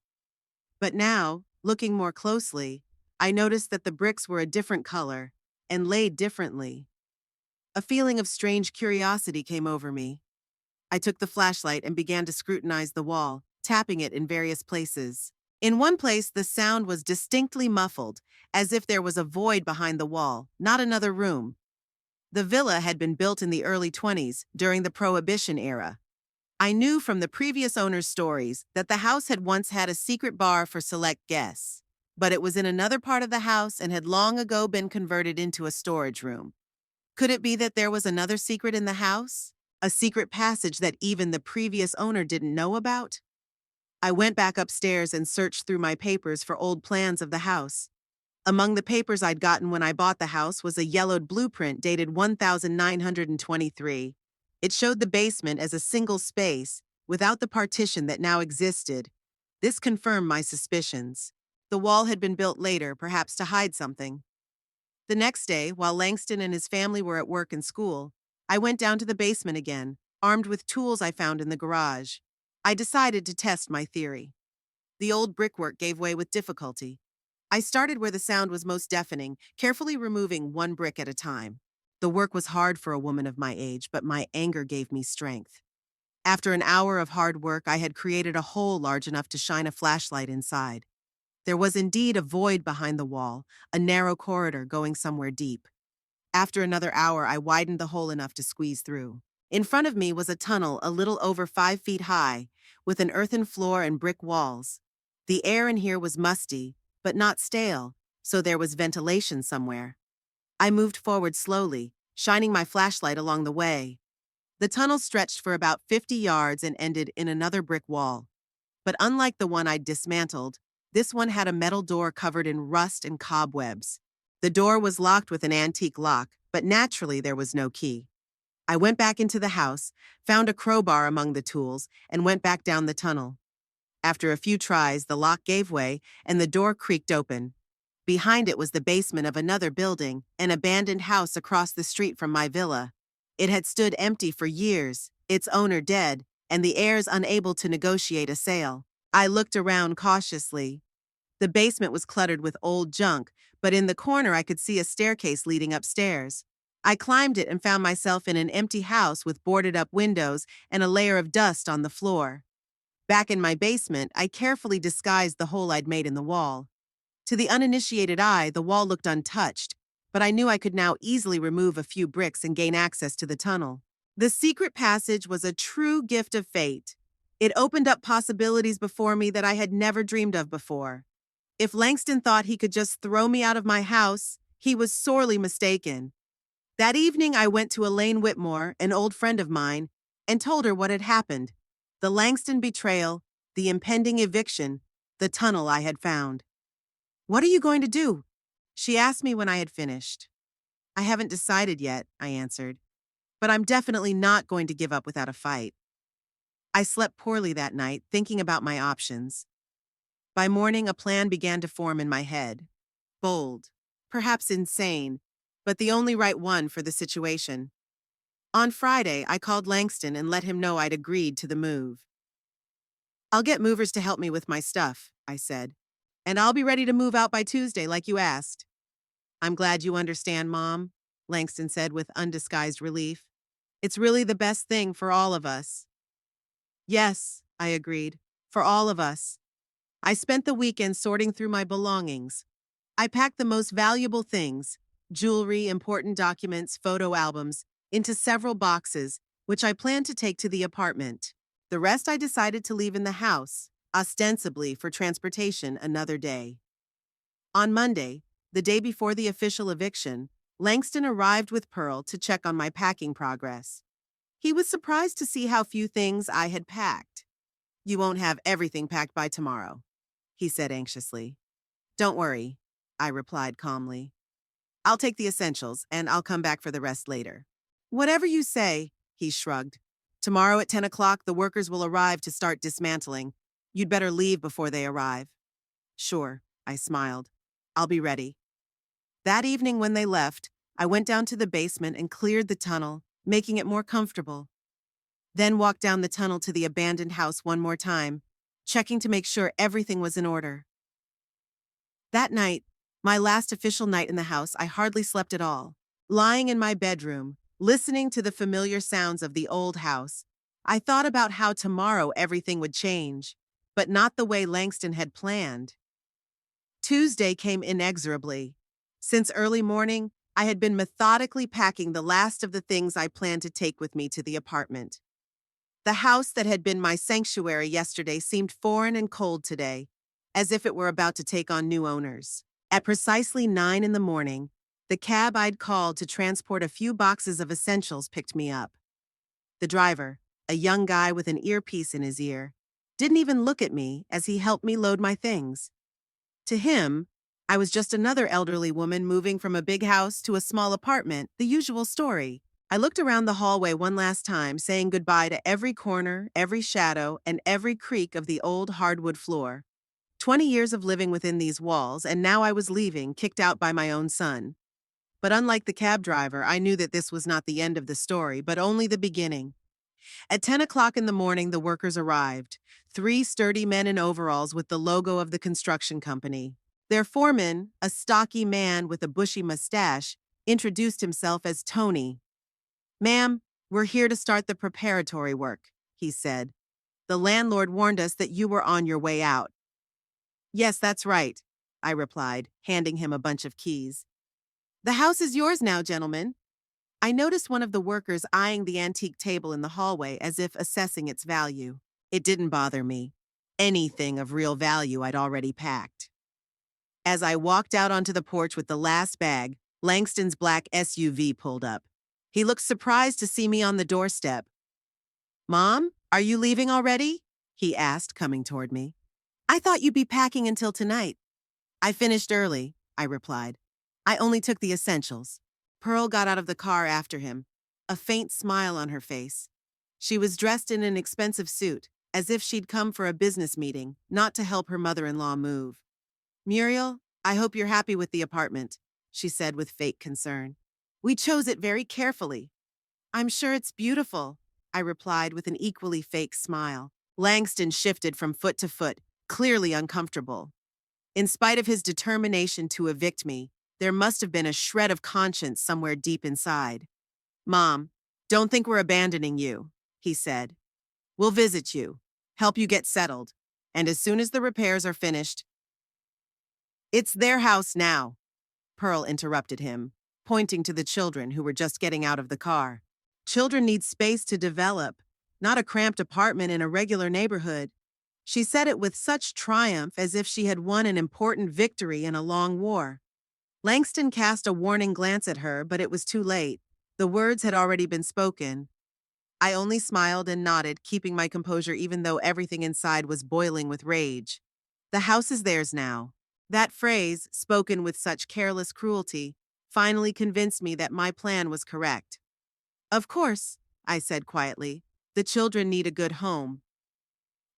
But now, looking more closely, I noticed that the bricks were a different color and laid differently. A feeling of strange curiosity came over me. I took the flashlight and began to scrutinize the wall, tapping it in various places. In one place, the sound was distinctly muffled, as if there was a void behind the wall, not another room. The villa had been built in the early 20s, during the Prohibition era. I knew from the previous owner's stories that the house had once had a secret bar for select guests, but it was in another part of the house and had long ago been converted into a storage room. Could it be that there was another secret in the house? A secret passage that even the previous owner didn't know about? I went back upstairs and searched through my papers for old plans of the house. Among the papers I'd gotten when I bought the house was a yellowed blueprint dated 1923. It showed the basement as a single space, without the partition that now existed. This confirmed my suspicions. The wall had been built later, perhaps to hide something. The next day, while Langston and his family were at work and school, I went down to the basement again, armed with tools I found in the garage. I decided to test my theory. The old brickwork gave way with difficulty. I started where the sound was most deafening, carefully removing one brick at a time. The work was hard for a woman of my age, but my anger gave me strength. After an hour of hard work, I had created a hole large enough to shine a flashlight inside. There was indeed a void behind the wall, a narrow corridor going somewhere deep. After another hour, I widened the hole enough to squeeze through. In front of me was a tunnel a little over 5 feet high, with an earthen floor and brick walls. The air in here was musty, but not stale, so there was ventilation somewhere. I moved forward slowly, shining my flashlight along the way. The tunnel stretched for about 50 yards and ended in another brick wall. But unlike the one I'd dismantled, this one had a metal door covered in rust and cobwebs. The door was locked with an antique lock, but naturally there was no key. I went back into the house, found a crowbar among the tools, and went back down the tunnel. After a few tries, the lock gave way, and the door creaked open. Behind it was the basement of another building, an abandoned house across the street from my villa. It had stood empty for years, its owner dead, and the heirs unable to negotiate a sale. I looked around cautiously. The basement was cluttered with old junk, but in the corner I could see a staircase leading upstairs. I climbed it and found myself in an empty house with boarded-up windows and a layer of dust on the floor. Back in my basement, I carefully disguised the hole I'd made in the wall. To the uninitiated eye, the wall looked untouched, but I knew I could now easily remove a few bricks and gain access to the tunnel. The secret passage was a true gift of fate. It opened up possibilities before me that I had never dreamed of before. If Langston thought he could just throw me out of my house, he was sorely mistaken. That evening, I went to Elaine Whitmore, an old friend of mine, and told her what had happened: the Langston betrayal, the impending eviction, the tunnel I had found. "What are you going to do?" she asked me when I had finished. "I haven't decided yet," I answered, "but I'm definitely not going to give up without a fight." I slept poorly that night, thinking about my options. By morning, a plan began to form in my head. Bold, perhaps insane, but the only right one for the situation. On Friday, I called Langston and let him know I'd agreed to the move. "I'll get movers to help me with my stuff," I said, "and I'll be ready to move out by Tuesday like you asked." "I'm glad you understand, Mom," Langston said with undisguised relief. "It's really the best thing for all of us." "Yes," I agreed, "for all of us." I spent the weekend sorting through my belongings. I packed the most valuable things, jewelry, important documents, photo albums, into several boxes, which I planned to take to the apartment. The rest I decided to leave in the house, ostensibly for transportation another day. On Monday, the day before the official eviction, Langston arrived with Pearl to check on my packing progress. He was surprised to see how few things I had packed. "You won't have everything packed by tomorrow," he said anxiously. "Don't worry," I replied calmly. "I'll take the essentials, and I'll come back for the rest later." "Whatever you say," he shrugged. "Tomorrow at 10 o'clock, the workers will arrive to start dismantling. You'd better leave before they arrive." "Sure," I smiled. "I'll be ready." That evening when they left, I went down to the basement and cleared the tunnel, making it more comfortable. Then walked down the tunnel to the abandoned house one more time, checking to make sure everything was in order. That night, my last official night in the house, I hardly slept at all. Lying in my bedroom, listening to the familiar sounds of the old house, I thought about how tomorrow everything would change, but not the way Langston had planned. Tuesday came inexorably. Since early morning, I had been methodically packing the last of the things I planned to take with me to the apartment. The house that had been my sanctuary yesterday seemed foreign and cold today, as if it were about to take on new owners. At precisely 9 in the morning, the cab I'd called to transport a few boxes of essentials picked me up. The driver, a young guy with an earpiece in his ear, didn't even look at me as he helped me load my things. To him, I was just another elderly woman moving from a big house to a small apartment, the usual story. I looked around the hallway one last time, saying goodbye to every corner, every shadow, and every creak of the old hardwood floor. 20 years of living within these walls, and now I was leaving, kicked out by my own son. But unlike the cab driver, I knew that this was not the end of the story, but only the beginning. At 10 o'clock in the morning, the workers arrived. 3 sturdy men in overalls with the logo of the construction company. Their foreman, a stocky man with a bushy mustache, introduced himself as Tony. "Ma'am, we're here to start the preparatory work," he said. "The landlord warned us that you were on your way out." "Yes, that's right," I replied, handing him a bunch of keys. "The house is yours now, gentlemen." I noticed one of the workers eyeing the antique table in the hallway as if assessing its value. It didn't bother me. Anything of real value I'd already packed. As I walked out onto the porch with the last bag, Langston's black SUV pulled up. He looked surprised to see me on the doorstep. "Mom, are you leaving already?" he asked, coming toward me. "I thought you'd be packing until tonight." "I finished early," I replied. "I only took the essentials." Pearl got out of the car after him, a faint smile on her face. She was dressed in an expensive suit, as if she'd come for a business meeting, not to help her mother-in-law move. "Muriel, I hope you're happy with the apartment," she said with fake concern. "We chose it very carefully." "I'm sure it's beautiful," I replied with an equally fake smile. Langston shifted from foot to foot, clearly uncomfortable. In spite of his determination to evict me, there must have been a shred of conscience somewhere deep inside. "Mom, don't think we're abandoning you," he said. "We'll visit you, help you get settled, and as soon as the repairs are finished—" "It's their house now," Pearl interrupted him, pointing to the children who were just getting out of the car. "Children need space to develop, not a cramped apartment in a regular neighborhood." She said it with such triumph as if she had won an important victory in a long war. Langston cast a warning glance at her, but it was too late. The words had already been spoken. I only smiled and nodded, keeping my composure even though everything inside was boiling with rage. The house is theirs now. That phrase, spoken with such careless cruelty, finally convinced me that my plan was correct. Of course, I said quietly. The children need a good home.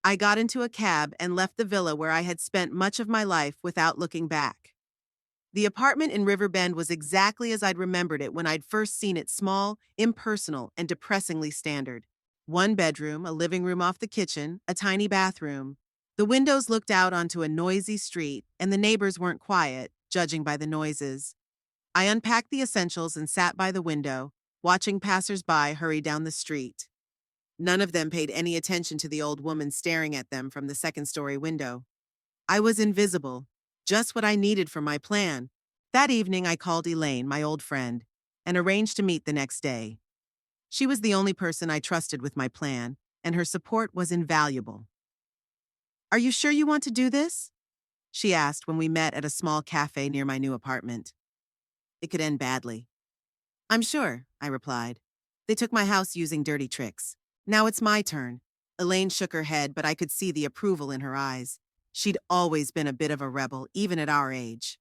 I got into a cab and left the villa where I had spent much of my life without looking back. The apartment in Riverbend was exactly as I'd remembered it when I'd first seen it: small, impersonal, and depressingly standard. One bedroom, a living room off the kitchen, a tiny bathroom. The windows looked out onto a noisy street, and the neighbors weren't quiet, judging by the noises. I unpacked the essentials and sat by the window, watching passers-by hurry down the street. None of them paid any attention to the old woman staring at them from the second-story window. I was invisible, just what I needed for my plan. That evening, I called Elaine, my old friend, and arranged to meet the next day. She was the only person I trusted with my plan, and her support was invaluable. "Are you sure you want to do this?" she asked when we met at a small cafe near my new apartment. "It could end badly." "I'm sure," I replied. "They took my house using dirty tricks. Now it's my turn." Elaine shook her head, but I could see the approval in her eyes. She'd always been a bit of a rebel, even at our age.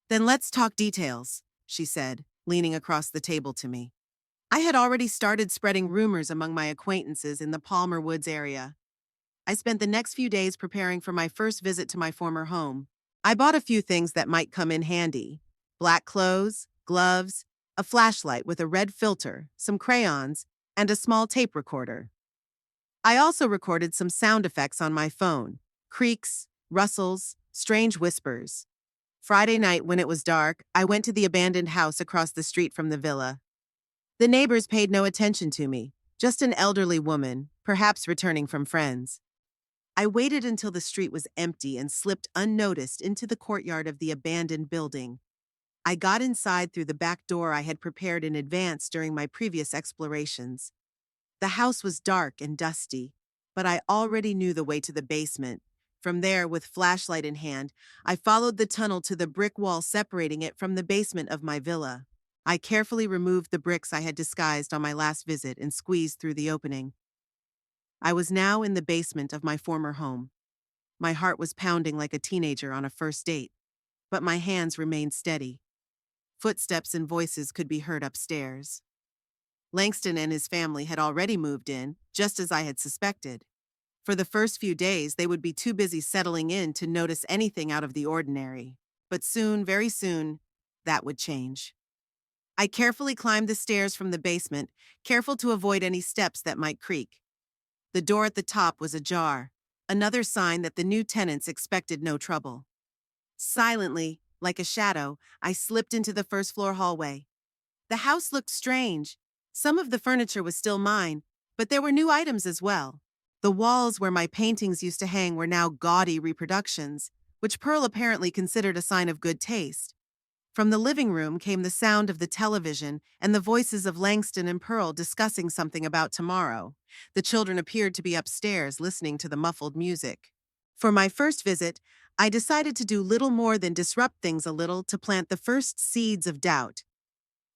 "Then let's talk details," she said, leaning across the table to me. I had already started spreading rumors among my acquaintances in the Palmer Woods area. I spent the next few days preparing for my first visit to my former home. I bought a few things that might come in handy: black clothes, gloves, a flashlight with a red filter, some crayons, and a small tape recorder. I also recorded some sound effects on my phone: creaks, rustles, strange whispers. Friday night, when it was dark, I went to the abandoned house across the street from the villa. The neighbors paid no attention to me, just an elderly woman, perhaps returning from friends. I waited until the street was empty and slipped unnoticed into the courtyard of the abandoned building. I got inside through the back door I had prepared in advance during my previous explorations. The house was dark and dusty, but I already knew the way to the basement. From there, with flashlight in hand, I followed the tunnel to the brick wall separating it from the basement of my villa. I carefully removed the bricks I had disguised on my last visit and squeezed through the opening. I was now in the basement of my former home. My heart was pounding like a teenager on a first date, but my hands remained steady. Footsteps and voices could be heard upstairs. Langston and his family had already moved in, just as I had suspected. For the first few days, they would be too busy settling in to notice anything out of the ordinary. But soon, very soon, that would change. I carefully climbed the stairs from the basement, careful to avoid any steps that might creak. The door at the top was ajar, another sign that the new tenants expected no trouble. Silently, like a shadow, I slipped into the first-floor hallway. The house looked strange. Some of the furniture was still mine, but there were new items as well. The walls where my paintings used to hang were now gaudy reproductions, which Pearl apparently considered a sign of good taste. From the living room came the sound of the television and the voices of Langston and Pearl discussing something about tomorrow. The children appeared to be upstairs listening to the muffled music. For my first visit, I decided to do little more than disrupt things a little to plant the first seeds of doubt.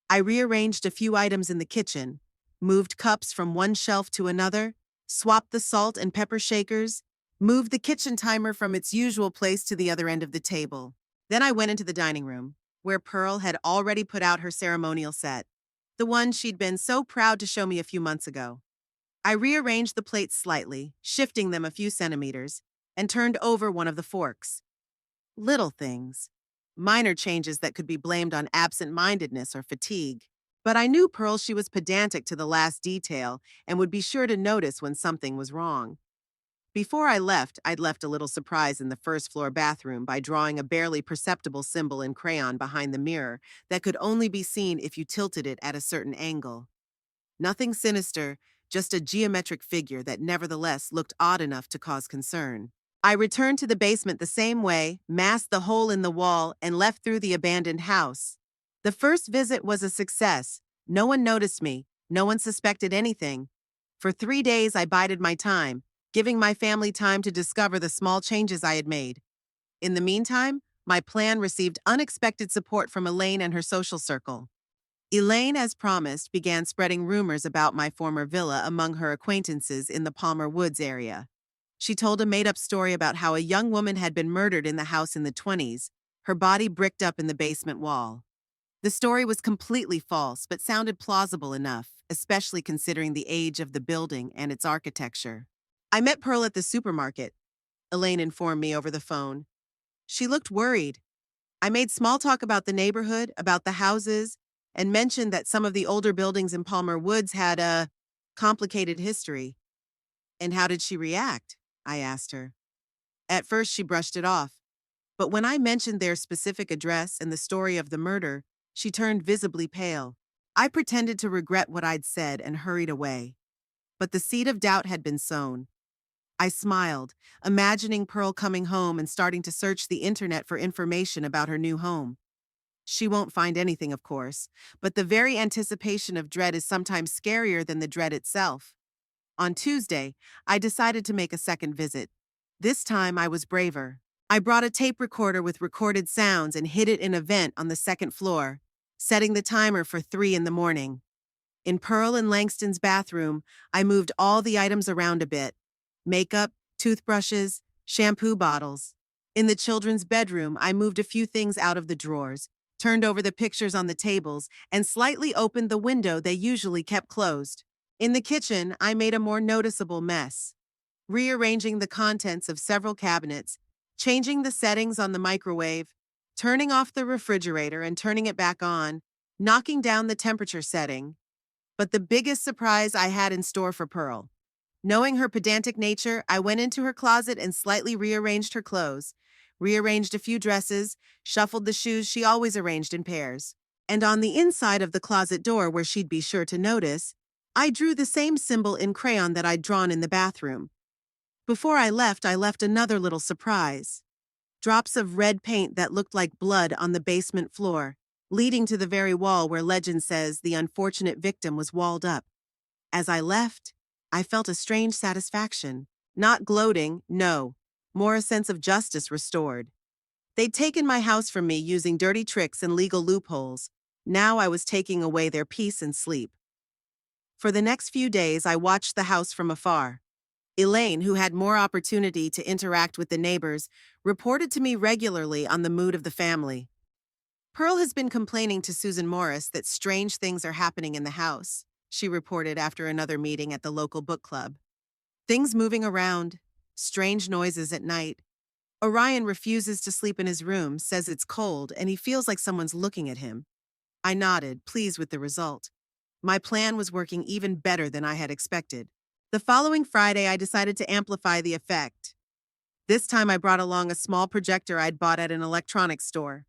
I rearranged a few items in the kitchen, moved cups from one shelf to another, swapped the salt and pepper shakers, moved the kitchen timer from its usual place to the other end of the table. Then I went into the dining room, where Pearl had already put out her ceremonial set, the one she'd been so proud to show me a few months ago. I rearranged the plates slightly, shifting them a few centimeters, and turned over one of the forks. Little things. Minor changes that could be blamed on absent-mindedness or fatigue. But I knew Pearl, she was pedantic to the last detail and would be sure to notice when something was wrong. Before I left, I'd left a little surprise in the first-floor bathroom by drawing a barely perceptible symbol in crayon behind the mirror that could only be seen if you tilted it at a certain angle. Nothing sinister, just a geometric figure that nevertheless looked odd enough to cause concern. I returned to the basement the same way, masked the hole in the wall, and left through the abandoned house. The first visit was a success. No one noticed me. No one suspected anything. For 3 days, I bided my time, giving my family time to discover the small changes I had made. In the meantime, my plan received unexpected support from Elaine and her social circle. Elaine, as promised, began spreading rumors about my former villa among her acquaintances in the Palmer Woods area. She told a made-up story about how a young woman had been murdered in the house in the 20s, her body bricked up in the basement wall. The story was completely false, but sounded plausible enough, especially considering the age of the building and its architecture. I met Pearl at the supermarket, Elaine informed me over the phone. She looked worried. I made small talk about the neighborhood, about the houses, and mentioned that some of the older buildings in Palmer Woods had a complicated history. And how did she react? I asked her. At first, she brushed it off. But when I mentioned their specific address and the story of the murder, she turned visibly pale. I pretended to regret what I'd said and hurried away. But the seed of doubt had been sown. I smiled, imagining Pearl coming home and starting to search the internet for information about her new home. She won't find anything, of course, but the very anticipation of dread is sometimes scarier than the dread itself. On Tuesday, I decided to make a second visit. This time I was braver. I brought a tape recorder with recorded sounds and hid it in a vent on the second floor, setting the timer for 3 in the morning. In Pearl and Langston's bathroom, I moved all the items around a bit. Makeup, toothbrushes, shampoo bottles. In the children's bedroom, I moved a few things out of the drawers, turned over the pictures on the tables, and slightly opened the window they usually kept closed. In the kitchen, I made a more noticeable mess, rearranging the contents of several cabinets, changing the settings on the microwave, turning off the refrigerator and turning it back on, knocking down the temperature setting. But the biggest surprise I had in store for Pearl. Knowing her pedantic nature, I went into her closet and slightly rearranged her clothes, rearranged a few dresses, shuffled the shoes she always arranged in pairs. And on the inside of the closet door, where she'd be sure to notice, I drew the same symbol in crayon that I'd drawn in the bathroom. Before I left another little surprise. Drops of red paint that looked like blood on the basement floor, leading to the very wall where legend says the unfortunate victim was walled up. As I left, I felt a strange satisfaction. Not gloating, no, more a sense of justice restored. They'd taken my house from me using dirty tricks and legal loopholes. Now I was taking away their peace and sleep. For the next few days, I watched the house from afar. Elaine, who had more opportunity to interact with the neighbors, reported to me regularly on the mood of the family. Pearl has been complaining to Susan Morris that strange things are happening in the house, she reported after another meeting at the local book club. Things moving around, strange noises at night. Orion refuses to sleep in his room, says it's cold, and he feels like someone's looking at him. I nodded, pleased with the result. My plan was working even better than I had expected. The following Friday, I decided to amplify the effect. This time I brought along a small projector I'd bought at an electronics store.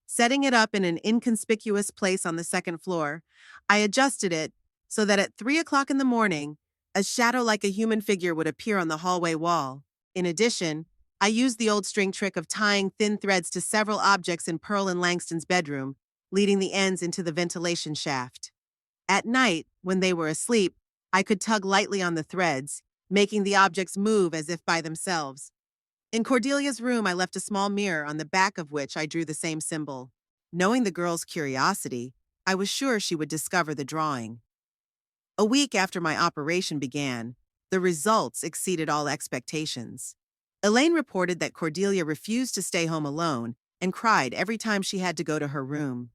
Setting it up in an inconspicuous place on the second floor, I adjusted it so that at 3 o'clock in the morning, a shadow like a human figure would appear on the hallway wall. In addition, I used the old string trick of tying thin threads to several objects in Pearl and Langston's bedroom, leading the ends into the ventilation shaft. At night, when they were asleep, I could tug lightly on the threads, making the objects move as if by themselves. In Cordelia's room, I left a small mirror on the back of which I drew the same symbol. Knowing the girl's curiosity, I was sure she would discover the drawing. A week after my operation began, the results exceeded all expectations. Elaine reported that Cordelia refused to stay home alone and cried every time she had to go to her room.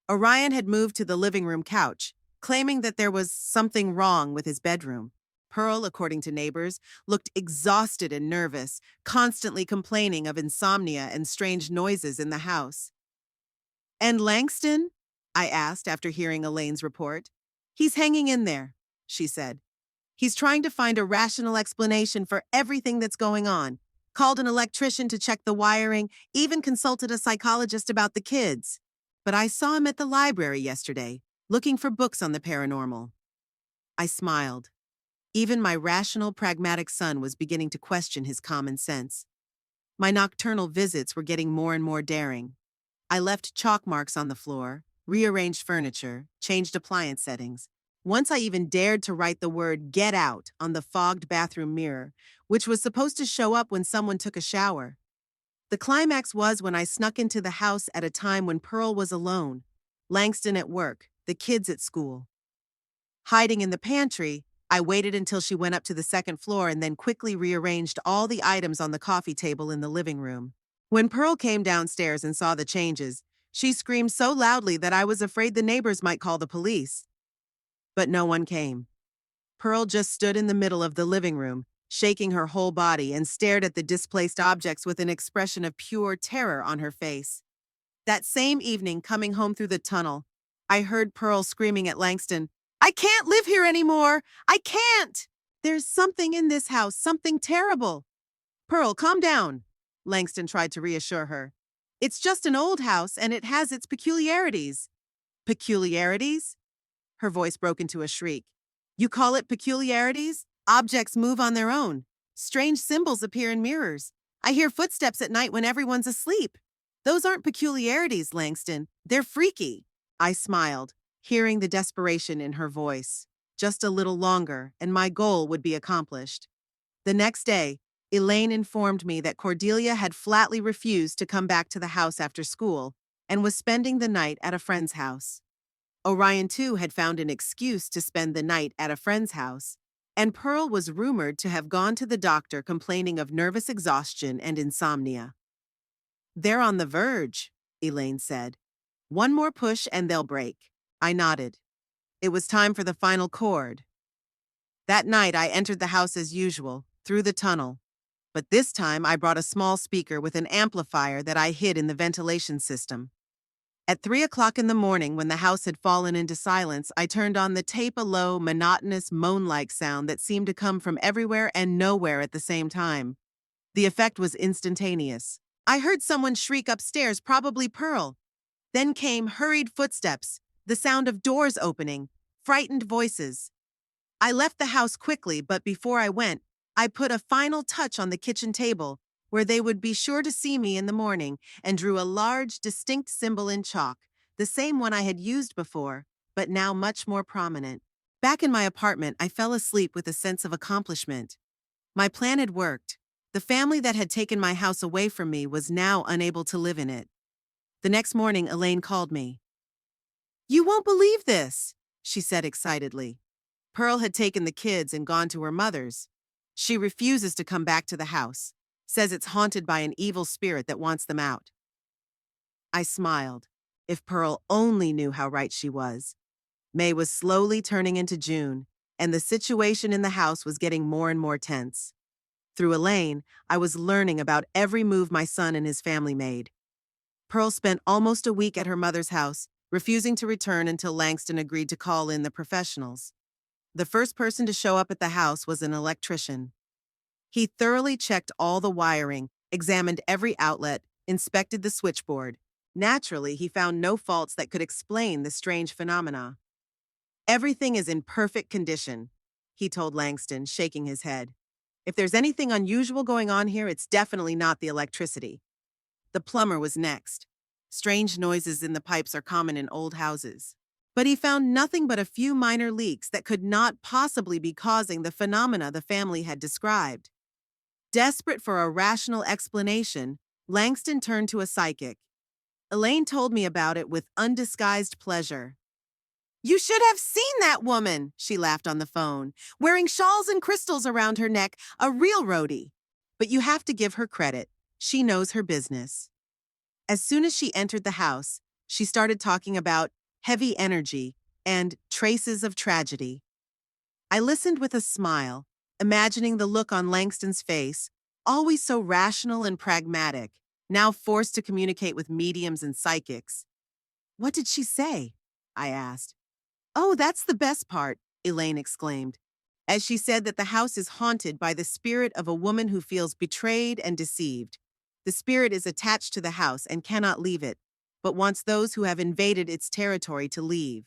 Orion had moved to the living room couch, claiming that there was something wrong with his bedroom. Pearl, according to neighbors, looked exhausted and nervous, constantly complaining of insomnia and strange noises in the house. "And Langston?" I asked after hearing Elaine's report. "He's hanging in there," she said. "He's trying to find a rational explanation for everything that's going on. Called an electrician to check the wiring, even consulted a psychologist about the kids. But I saw him at the library yesterday, looking for books on the paranormal." I smiled. Even my rational, pragmatic son was beginning to question his common sense. My nocturnal visits were getting more and more daring. I left chalk marks on the floor, rearranged furniture, changed appliance settings. Once I even dared to write the word "get out" on the fogged bathroom mirror, which was supposed to show up when someone took a shower. The climax was when I snuck into the house at a time when Pearl was alone, Langston at work, the kids at school. Hiding in the pantry, I waited until she went up to the second floor and then quickly rearranged all the items on the coffee table in the living room. When Pearl came downstairs and saw the changes, she screamed so loudly that I was afraid the neighbors might call the police. But no one came. Pearl just stood in the middle of the living room, shaking her whole body, and stared at the displaced objects with an expression of pure terror on her face. That same evening, coming home through the tunnel, I heard Pearl screaming at Langston, "I can't live here anymore! I can't! There's something in this house, something terrible!" "Pearl, calm down," Langston tried to reassure her. "It's just an old house and it has its peculiarities." "Peculiarities?" Her voice broke into a shriek. "You call it peculiarities? Objects move on their own. Strange symbols appear in mirrors. I hear footsteps at night when everyone's asleep. Those aren't peculiarities, Langston. They're freaky." I smiled, hearing the desperation in her voice. Just a little longer, and my goal would be accomplished. The next day, Elaine informed me that Cordelia had flatly refused to come back to the house after school and was spending the night at a friend's house. Orion, too, had found an excuse to spend the night at a friend's house, and Pearl was rumored to have gone to the doctor complaining of nervous exhaustion and insomnia. "They're on the verge," Elaine said. "One more push and they'll break." I nodded. It was time for the final chord. That night, I entered the house as usual, through the tunnel. But this time, I brought a small speaker with an amplifier that I hid in the ventilation system. At 3 o'clock in the morning, when the house had fallen into silence, I turned on the tape, a low, monotonous, moan-like sound that seemed to come from everywhere and nowhere at the same time. The effect was instantaneous. I heard someone shriek upstairs, probably Pearl. Then came hurried footsteps, the sound of doors opening, frightened voices. I left the house quickly, but before I went, I put a final touch on the kitchen table, where they would be sure to see me in the morning, and drew a large, distinct symbol in chalk, the same one I had used before, but now much more prominent. Back in my apartment, I fell asleep with a sense of accomplishment. My plan had worked. The family that had taken my house away from me was now unable to live in it. The next morning, Elaine called me. "You won't believe this," she said excitedly. "Pearl had taken the kids and gone to her mother's. She refuses to come back to the house, says it's haunted by an evil spirit that wants them out." I smiled. If Pearl only knew how right she was. May was slowly turning into June, and the situation in the house was getting more and more tense. Through Elaine, I was learning about every move my son and his family made. Pearl spent almost a week at her mother's house, refusing to return until Langston agreed to call in the professionals. The first person to show up at the house was an electrician. He thoroughly checked all the wiring, examined every outlet, inspected the switchboard. Naturally, he found no faults that could explain the strange phenomena. "Everything is in perfect condition," he told Langston, shaking his head. "If there's anything unusual going on here, it's definitely not the electricity." The plumber was next. Strange noises in the pipes are common in old houses. But he found nothing but a few minor leaks that could not possibly be causing the phenomena the family had described. Desperate for a rational explanation, Langston turned to a psychic. Elaine told me about it with undisguised pleasure. "You should have seen that woman," she laughed on the phone, "wearing shawls and crystals around her neck, a real roadie. But you have to give her credit. She knows her business." As soon as she entered the house, she started talking about heavy energy and traces of tragedy. I listened with a smile, imagining the look on Langston's face, always so rational and pragmatic, now forced to communicate with mediums and psychics. "What did she say?" I asked. "Oh, that's the best part," Elaine exclaimed, as she said that the house is haunted by the spirit of a woman who feels betrayed and deceived. The spirit is attached to the house and cannot leave it, but wants those who have invaded its territory to leave.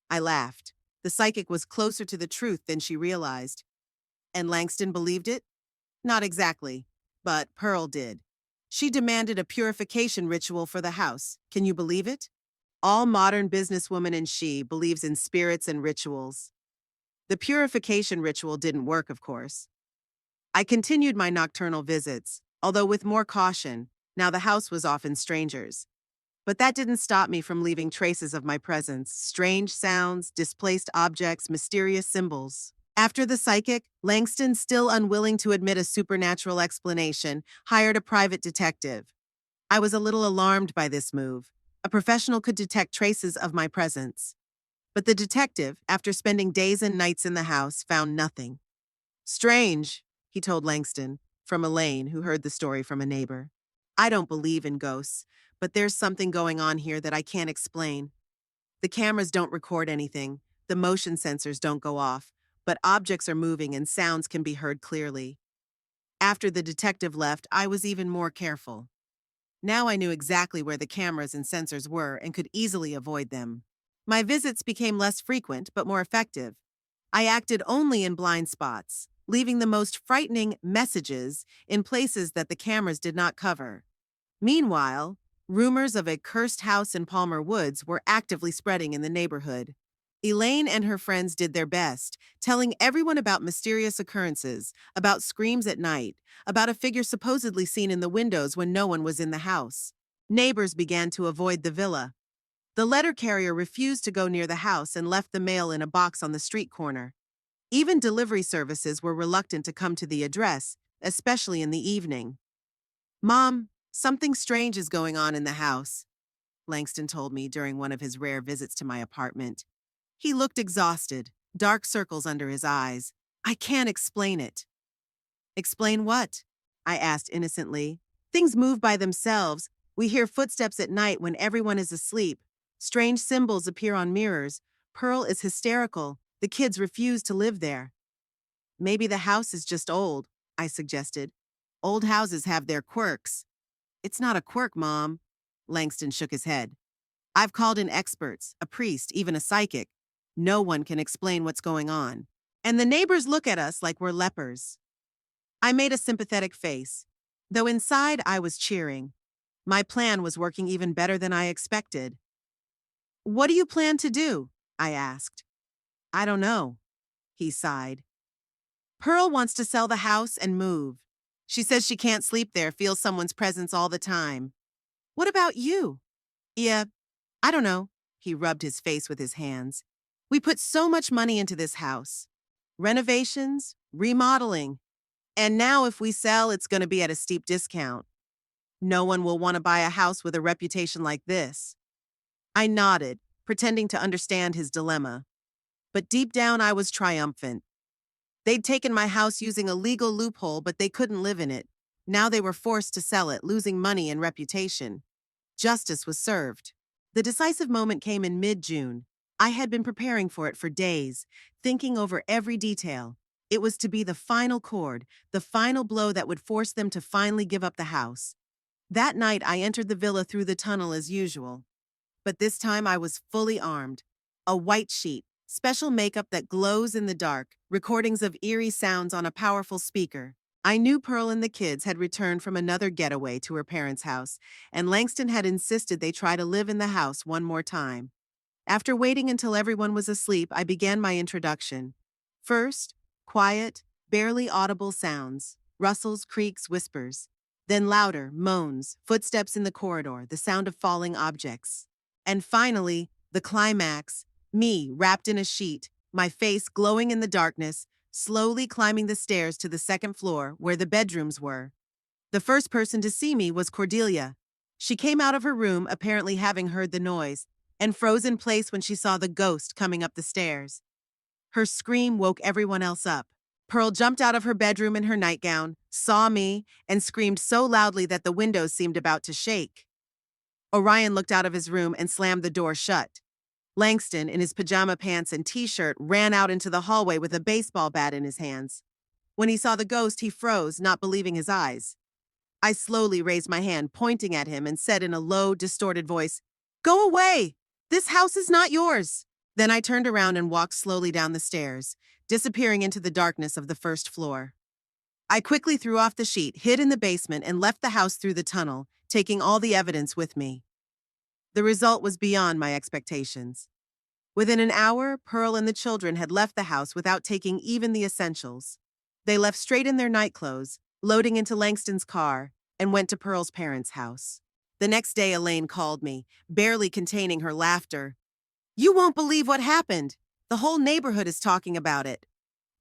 I laughed. The psychic was closer to the truth than she realized. And Langston believed it? Not exactly, but Pearl did. She demanded a purification ritual for the house. Can you believe it? All modern businesswoman and she believes in spirits and rituals. The purification ritual didn't work, of course. I continued my nocturnal visits, although with more caution. Now the house was often strangers. But that didn't stop me from leaving traces of my presence, strange sounds, displaced objects, mysterious symbols. After the psychic, Langston, still unwilling to admit a supernatural explanation, hired a private detective. I was a little alarmed by this move. A professional could detect traces of my presence. But the detective, after spending days and nights in the house, found nothing. Strange, he told Langston, from Elaine, who heard the story from a neighbor. I don't believe in ghosts, but there's something going on here that I can't explain. The cameras don't record anything, the motion sensors don't go off, but objects are moving and sounds can be heard clearly. After the detective left, I was even more careful. Now I knew exactly where the cameras and sensors were and could easily avoid them. My visits became less frequent but more effective. I acted only in blind spots, leaving the most frightening messages in places that the cameras did not cover. Meanwhile, rumors of a cursed house in Palmer Woods were actively spreading in the neighborhood. Elaine and her friends did their best, telling everyone about mysterious occurrences, about screams at night, about a figure supposedly seen in the windows when no one was in the house. Neighbors began to avoid the villa. The letter carrier refused to go near the house and left the mail in a box on the street corner. Even delivery services were reluctant to come to the address, especially in the evening. Mom, something strange is going on in the house, Langston told me during one of his rare visits to my apartment. He looked exhausted, dark circles under his eyes. I can't explain it. Explain what? I asked innocently. Things move by themselves. We hear footsteps at night when everyone is asleep. Strange symbols appear on mirrors. Pearl is hysterical. The kids refuse to live there. Maybe the house is just old, I suggested. Old houses have their quirks. It's not a quirk, Mom. Langston shook his head. I've called in experts, a priest, even a psychic. No one can explain what's going on. And the neighbors look at us like we're lepers. I made a sympathetic face, though inside I was cheering. My plan was working even better than I expected. What do you plan to do? I asked. I don't know, he sighed. Pearl wants to sell the house and move. She says she can't sleep there, feels someone's presence all the time. What about you? Yeah, I don't know. He rubbed his face with his hands. We put so much money into this house. Renovations, remodeling. And now if we sell, it's going to be at a steep discount. No one will want to buy a house with a reputation like this. I nodded, pretending to understand his dilemma. But deep down, I was triumphant. They'd taken my house using a legal loophole, but they couldn't live in it. Now they were forced to sell it, losing money and reputation. Justice was served. The decisive moment came in mid-June. I had been preparing for it for days, thinking over every detail. It was to be the final chord, the final blow that would force them to finally give up the house. That night, I entered the villa through the tunnel as usual. But this time I was fully armed. A white sheet, special makeup that glows in the dark, recordings of eerie sounds on a powerful speaker. I knew Pearl and the kids had returned from another getaway to her parents' house, and Langston had insisted they try to live in the house one more time. After waiting until everyone was asleep, I began my introduction. First, quiet, barely audible sounds, rustles, creaks, whispers. Then louder, moans, footsteps in the corridor, the sound of falling objects. And finally, the climax, me wrapped in a sheet, my face glowing in the darkness, slowly climbing the stairs to the second floor where the bedrooms were. The first person to see me was Cordelia. She came out of her room, apparently having heard the noise, and froze in place when she saw the ghost coming up the stairs. Her scream woke everyone else up. Pearl jumped out of her bedroom in her nightgown, saw me, and screamed so loudly that the windows seemed about to shake. Orion looked out of his room and slammed the door shut. Langston, in his pajama pants and t-shirt, ran out into the hallway with a baseball bat in his hands. When he saw the ghost, he froze, not believing his eyes. I slowly raised my hand, pointing at him, and said in a low, distorted voice, "Go away! This house is not yours!" Then I turned around and walked slowly down the stairs, disappearing into the darkness of the first floor. I quickly threw off the sheet, hid in the basement, and left the house through the tunnel, taking all the evidence with me. The result was beyond my expectations. Within an hour, Pearl and the children had left the house without taking even the essentials. They left straight in their nightclothes, loading into Langston's car, and went to Pearl's parents' house. The next day, Elaine called me, barely containing her laughter. "You won't believe what happened. The whole neighborhood is talking about it."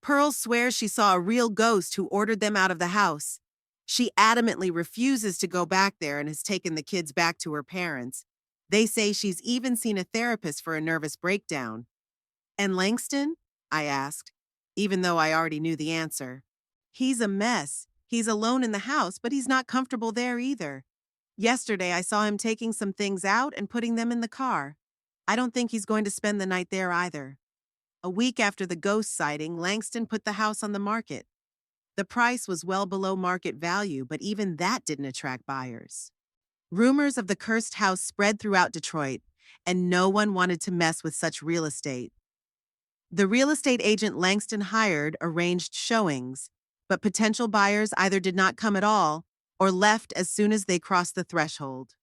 Pearl swears she saw a real ghost who ordered them out of the house. She adamantly refuses to go back there and has taken the kids back to her parents. They say she's even seen a therapist for a nervous breakdown. And Langston? I asked, even though I already knew the answer. He's a mess. He's alone in the house, but he's not comfortable there either. Yesterday, I saw him taking some things out and putting them in the car. I don't think he's going to spend the night there either. A week after the ghost sighting, Langston put the house on the market. The price was well below market value, but even that didn't attract buyers. Rumors of the cursed house spread throughout Detroit, and no one wanted to mess with such real estate. The real estate agent Langston hired arranged showings, but potential buyers either did not come at all or left as soon as they crossed the threshold.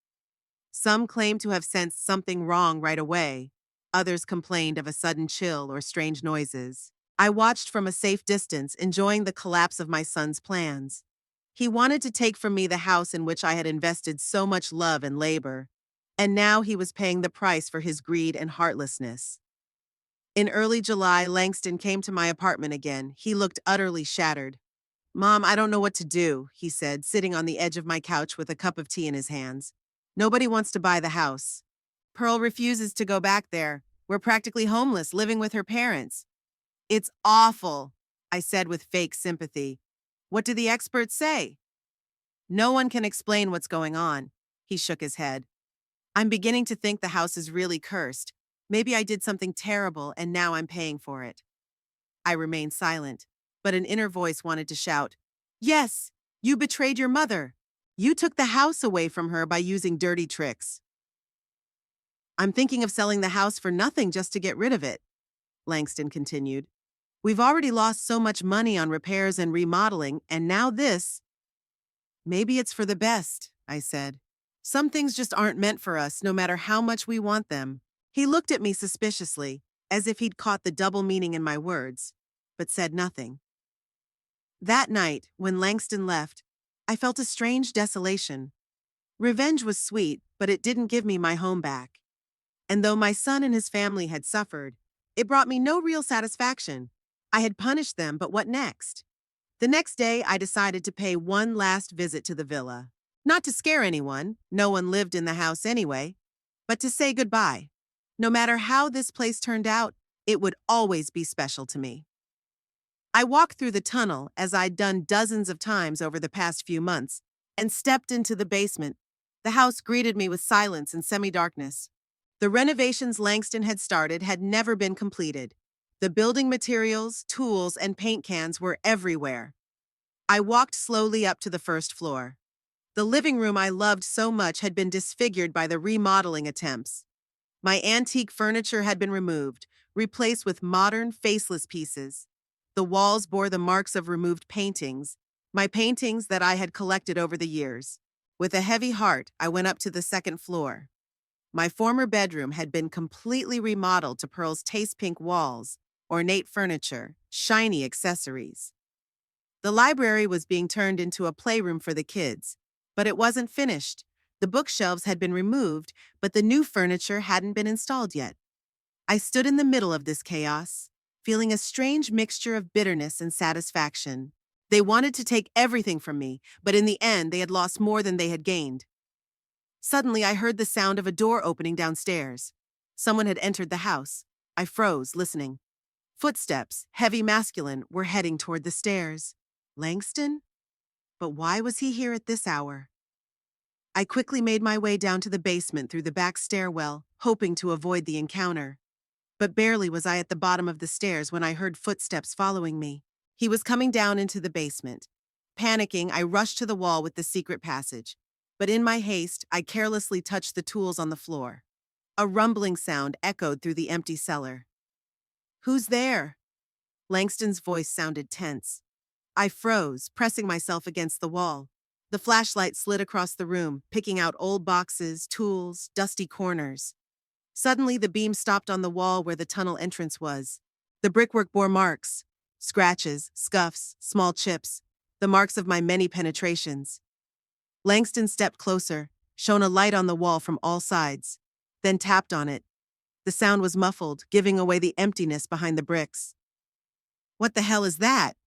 Some claimed to have sensed something wrong right away. Others complained of a sudden chill or strange noises. I watched from a safe distance, enjoying the collapse of my son's plans. He wanted to take from me the house in which I had invested so much love and labor, and now he was paying the price for his greed and heartlessness. In early July, Langston came to my apartment again. He looked utterly shattered. "Mom, I don't know what to do," he said, sitting on the edge of my couch with a cup of tea in his hands. "Nobody wants to buy the house. Pearl refuses to go back there. We're practically homeless, living with her parents." "It's awful," I said with fake sympathy. "What do the experts say?" "No one can explain what's going on." He shook his head. "I'm beginning to think the house is really cursed. Maybe I did something terrible and now I'm paying for it." I remained silent, but an inner voice wanted to shout, "Yes, you betrayed your mother. You took the house away from her by using dirty tricks." "I'm thinking of selling the house for nothing just to get rid of it," Langston continued. "We've already lost so much money on repairs and remodeling, and now this." "Maybe it's for the best," I said. "Some things just aren't meant for us, no matter how much we want them." He looked at me suspiciously, as if he'd caught the double meaning in my words, but said nothing. That night, when Langston left, I felt a strange desolation. Revenge was sweet, but it didn't give me my home back. And though my son and his family had suffered, it brought me no real satisfaction. I had punished them, but what next? The next day, I decided to pay one last visit to the villa. Not to scare anyone, no one lived in the house anyway, but to say goodbye. No matter how this place turned out, it would always be special to me. I walked through the tunnel, as I'd done dozens of times over the past few months, and stepped into the basement. The house greeted me with silence and semi-darkness. The renovations Langston had started had never been completed. The building materials, tools, and paint cans were everywhere. I walked slowly up to the first floor. The living room I loved so much had been disfigured by the remodeling attempts. My antique furniture had been removed, replaced with modern, faceless pieces. The walls bore the marks of removed paintings, my paintings that I had collected over the years. With a heavy heart, I went up to the second floor. My former bedroom had been completely remodeled to Pearl's taste-pink walls, ornate furniture, shiny accessories. The library was being turned into a playroom for the kids, but it wasn't finished. The bookshelves had been removed, but the new furniture hadn't been installed yet. I stood in the middle of this chaos, feeling a strange mixture of bitterness and satisfaction. They wanted to take everything from me, but in the end, they had lost more than they had gained. Suddenly, I heard the sound of a door opening downstairs. Someone had entered the house. I froze, listening. Footsteps, heavy masculine, were heading toward the stairs. Langston? But why was he here at this hour? I quickly made my way down to the basement through the back stairwell, hoping to avoid the encounter. But barely was I at the bottom of the stairs when I heard footsteps following me. He was coming down into the basement. Panicking, I rushed to the wall with the secret passage. But in my haste, I carelessly touched the tools on the floor. A rumbling sound echoed through the empty cellar. "Who's there?" Langston's voice sounded tense. I froze, pressing myself against the wall. The flashlight slid across the room, picking out old boxes, tools, dusty corners. Suddenly, the beam stopped on the wall where the tunnel entrance was. The brickwork bore marks, scratches, scuffs, small chips, the marks of my many penetrations. Langston stepped closer, shone a light on the wall from all sides, then tapped on it. The sound was muffled, giving away the emptiness behind the bricks. "What the hell is that?"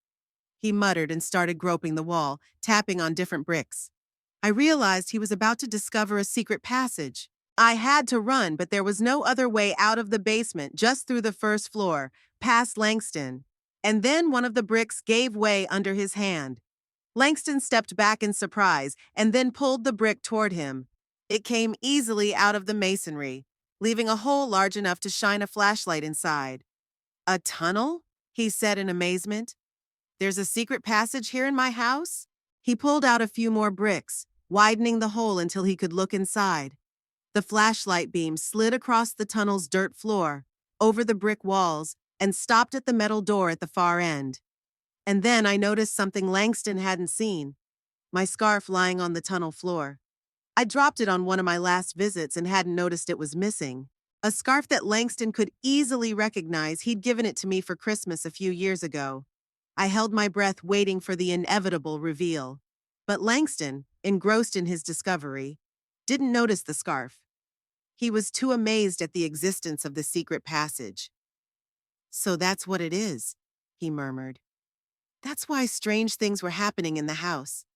he muttered and started groping the wall, tapping on different bricks. I realized he was about to discover a secret passage. I had to run, but there was no other way out of the basement, just through the first floor, past Langston. And then one of the bricks gave way under his hand. Langston stepped back in surprise and then pulled the brick toward him. It came easily out of the masonry, leaving a hole large enough to shine a flashlight inside. "A tunnel?" he said in amazement. "There's a secret passage here in my house?" He pulled out a few more bricks, widening the hole until he could look inside. The flashlight beam slid across the tunnel's dirt floor, over the brick walls, and stopped at the metal door at the far end. And then I noticed something Langston hadn't seen: my scarf lying on the tunnel floor. I dropped it on one of my last visits and hadn't noticed it was missing. A scarf that Langston could easily recognize. He'd given it to me for Christmas a few years ago. I held my breath, waiting for the inevitable reveal. But Langston, engrossed in his discovery, didn't notice the scarf. He was too amazed at the existence of the secret passage. "So that's what it is," he murmured. "That's why strange things were happening in the house.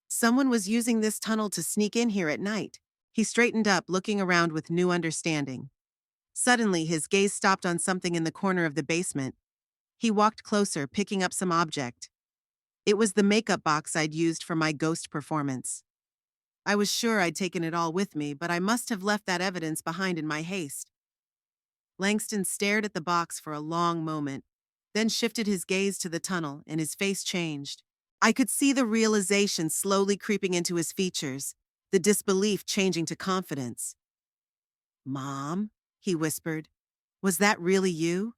Someone was using this tunnel to sneak in here at night." He straightened up, looking around with new understanding. Suddenly, his gaze stopped on something in the corner of the basement. He walked closer, picking up some object. It was the makeup box I'd used for my ghost performance. I was sure I'd taken it all with me, but I must have left that evidence behind in my haste. Langston stared at the box for a long moment, then shifted his gaze to the tunnel, and his face changed. I could see the realization slowly creeping into his features, the disbelief changing to confidence. "Mom," he whispered, "was that really you?"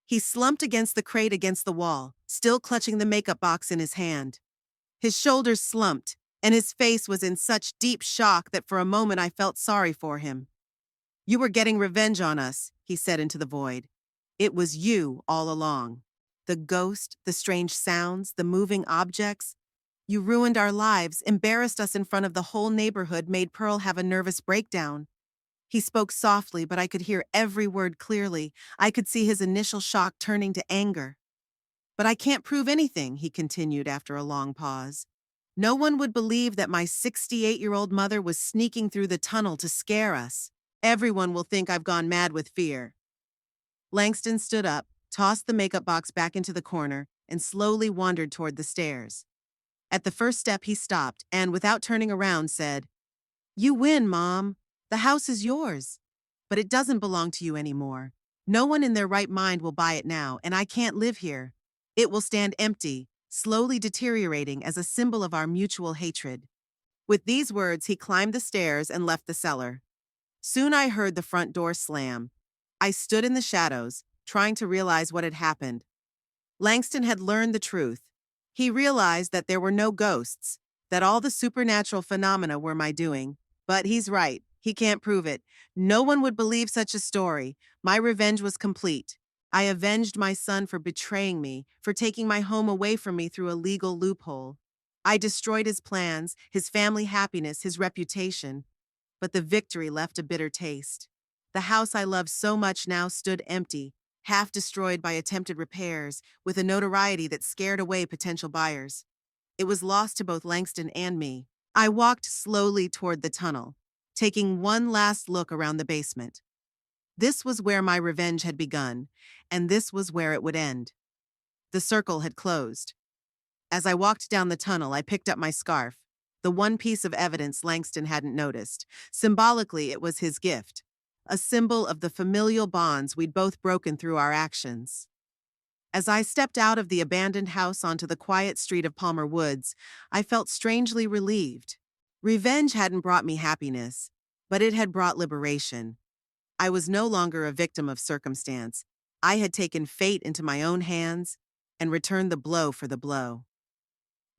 He slumped against the crate against the wall, still clutching the makeup box in his hand. His shoulders slumped, and his face was in such deep shock that for a moment I felt sorry for him. "You were getting revenge on us," he said into the void. "It was you all along. The ghost, the strange sounds, the moving objects. You ruined our lives, embarrassed us in front of the whole neighborhood, made Pearl have a nervous breakdown." He spoke softly, but I could hear every word clearly. I could see his initial shock turning to anger. "But I can't prove anything," he continued after a long pause. "No one would believe that my 68-year-old mother was sneaking through the tunnel to scare us. Everyone will think I've gone mad with fear." Langston stood up, tossed the makeup box back into the corner, and slowly wandered toward the stairs. At the first step, he stopped and, without turning around, said, "You win, Mom. The house is yours. But it doesn't belong to you anymore. No one in their right mind will buy it now, and I can't live here. It will stand empty, slowly deteriorating as a symbol of our mutual hatred." With these words, he climbed the stairs and left the cellar. Soon I heard the front door slam. I stood in the shadows, trying to realize what had happened. Langston had learned the truth. He realized that there were no ghosts, that all the supernatural phenomena were my doing. But he's right. He can't prove it. No one would believe such a story. My revenge was complete. I avenged my son for betraying me, for taking my home away from me through a legal loophole. I destroyed his plans, his family happiness, his reputation. But the victory left a bitter taste. The house I loved so much now stood empty, half destroyed by attempted repairs, with a notoriety that scared away potential buyers. It was lost to both Langston and me. I walked slowly toward the tunnel, taking one last look around the basement. This was where my revenge had begun, and this was where it would end. The circle had closed. As I walked down the tunnel, I picked up my scarf, the one piece of evidence Langston hadn't noticed. Symbolically, it was his gift, a symbol of the familial bonds we'd both broken through our actions. As I stepped out of the abandoned house onto the quiet street of Palmer Woods, I felt strangely relieved. Revenge hadn't brought me happiness, but it had brought liberation. I was no longer a victim of circumstance. I had taken fate into my own hands and returned the blow for the blow.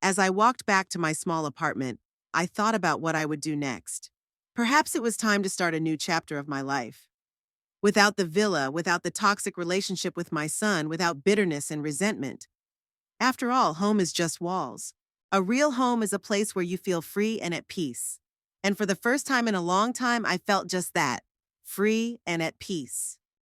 As I walked back to my small apartment, I thought about what I would do next. Perhaps it was time to start a new chapter of my life. Without the villa, without the toxic relationship with my son, without bitterness and resentment. After all, home is just walls. A real home is a place where you feel free and at peace. And for the first time in a long time, I felt just that, free and at peace.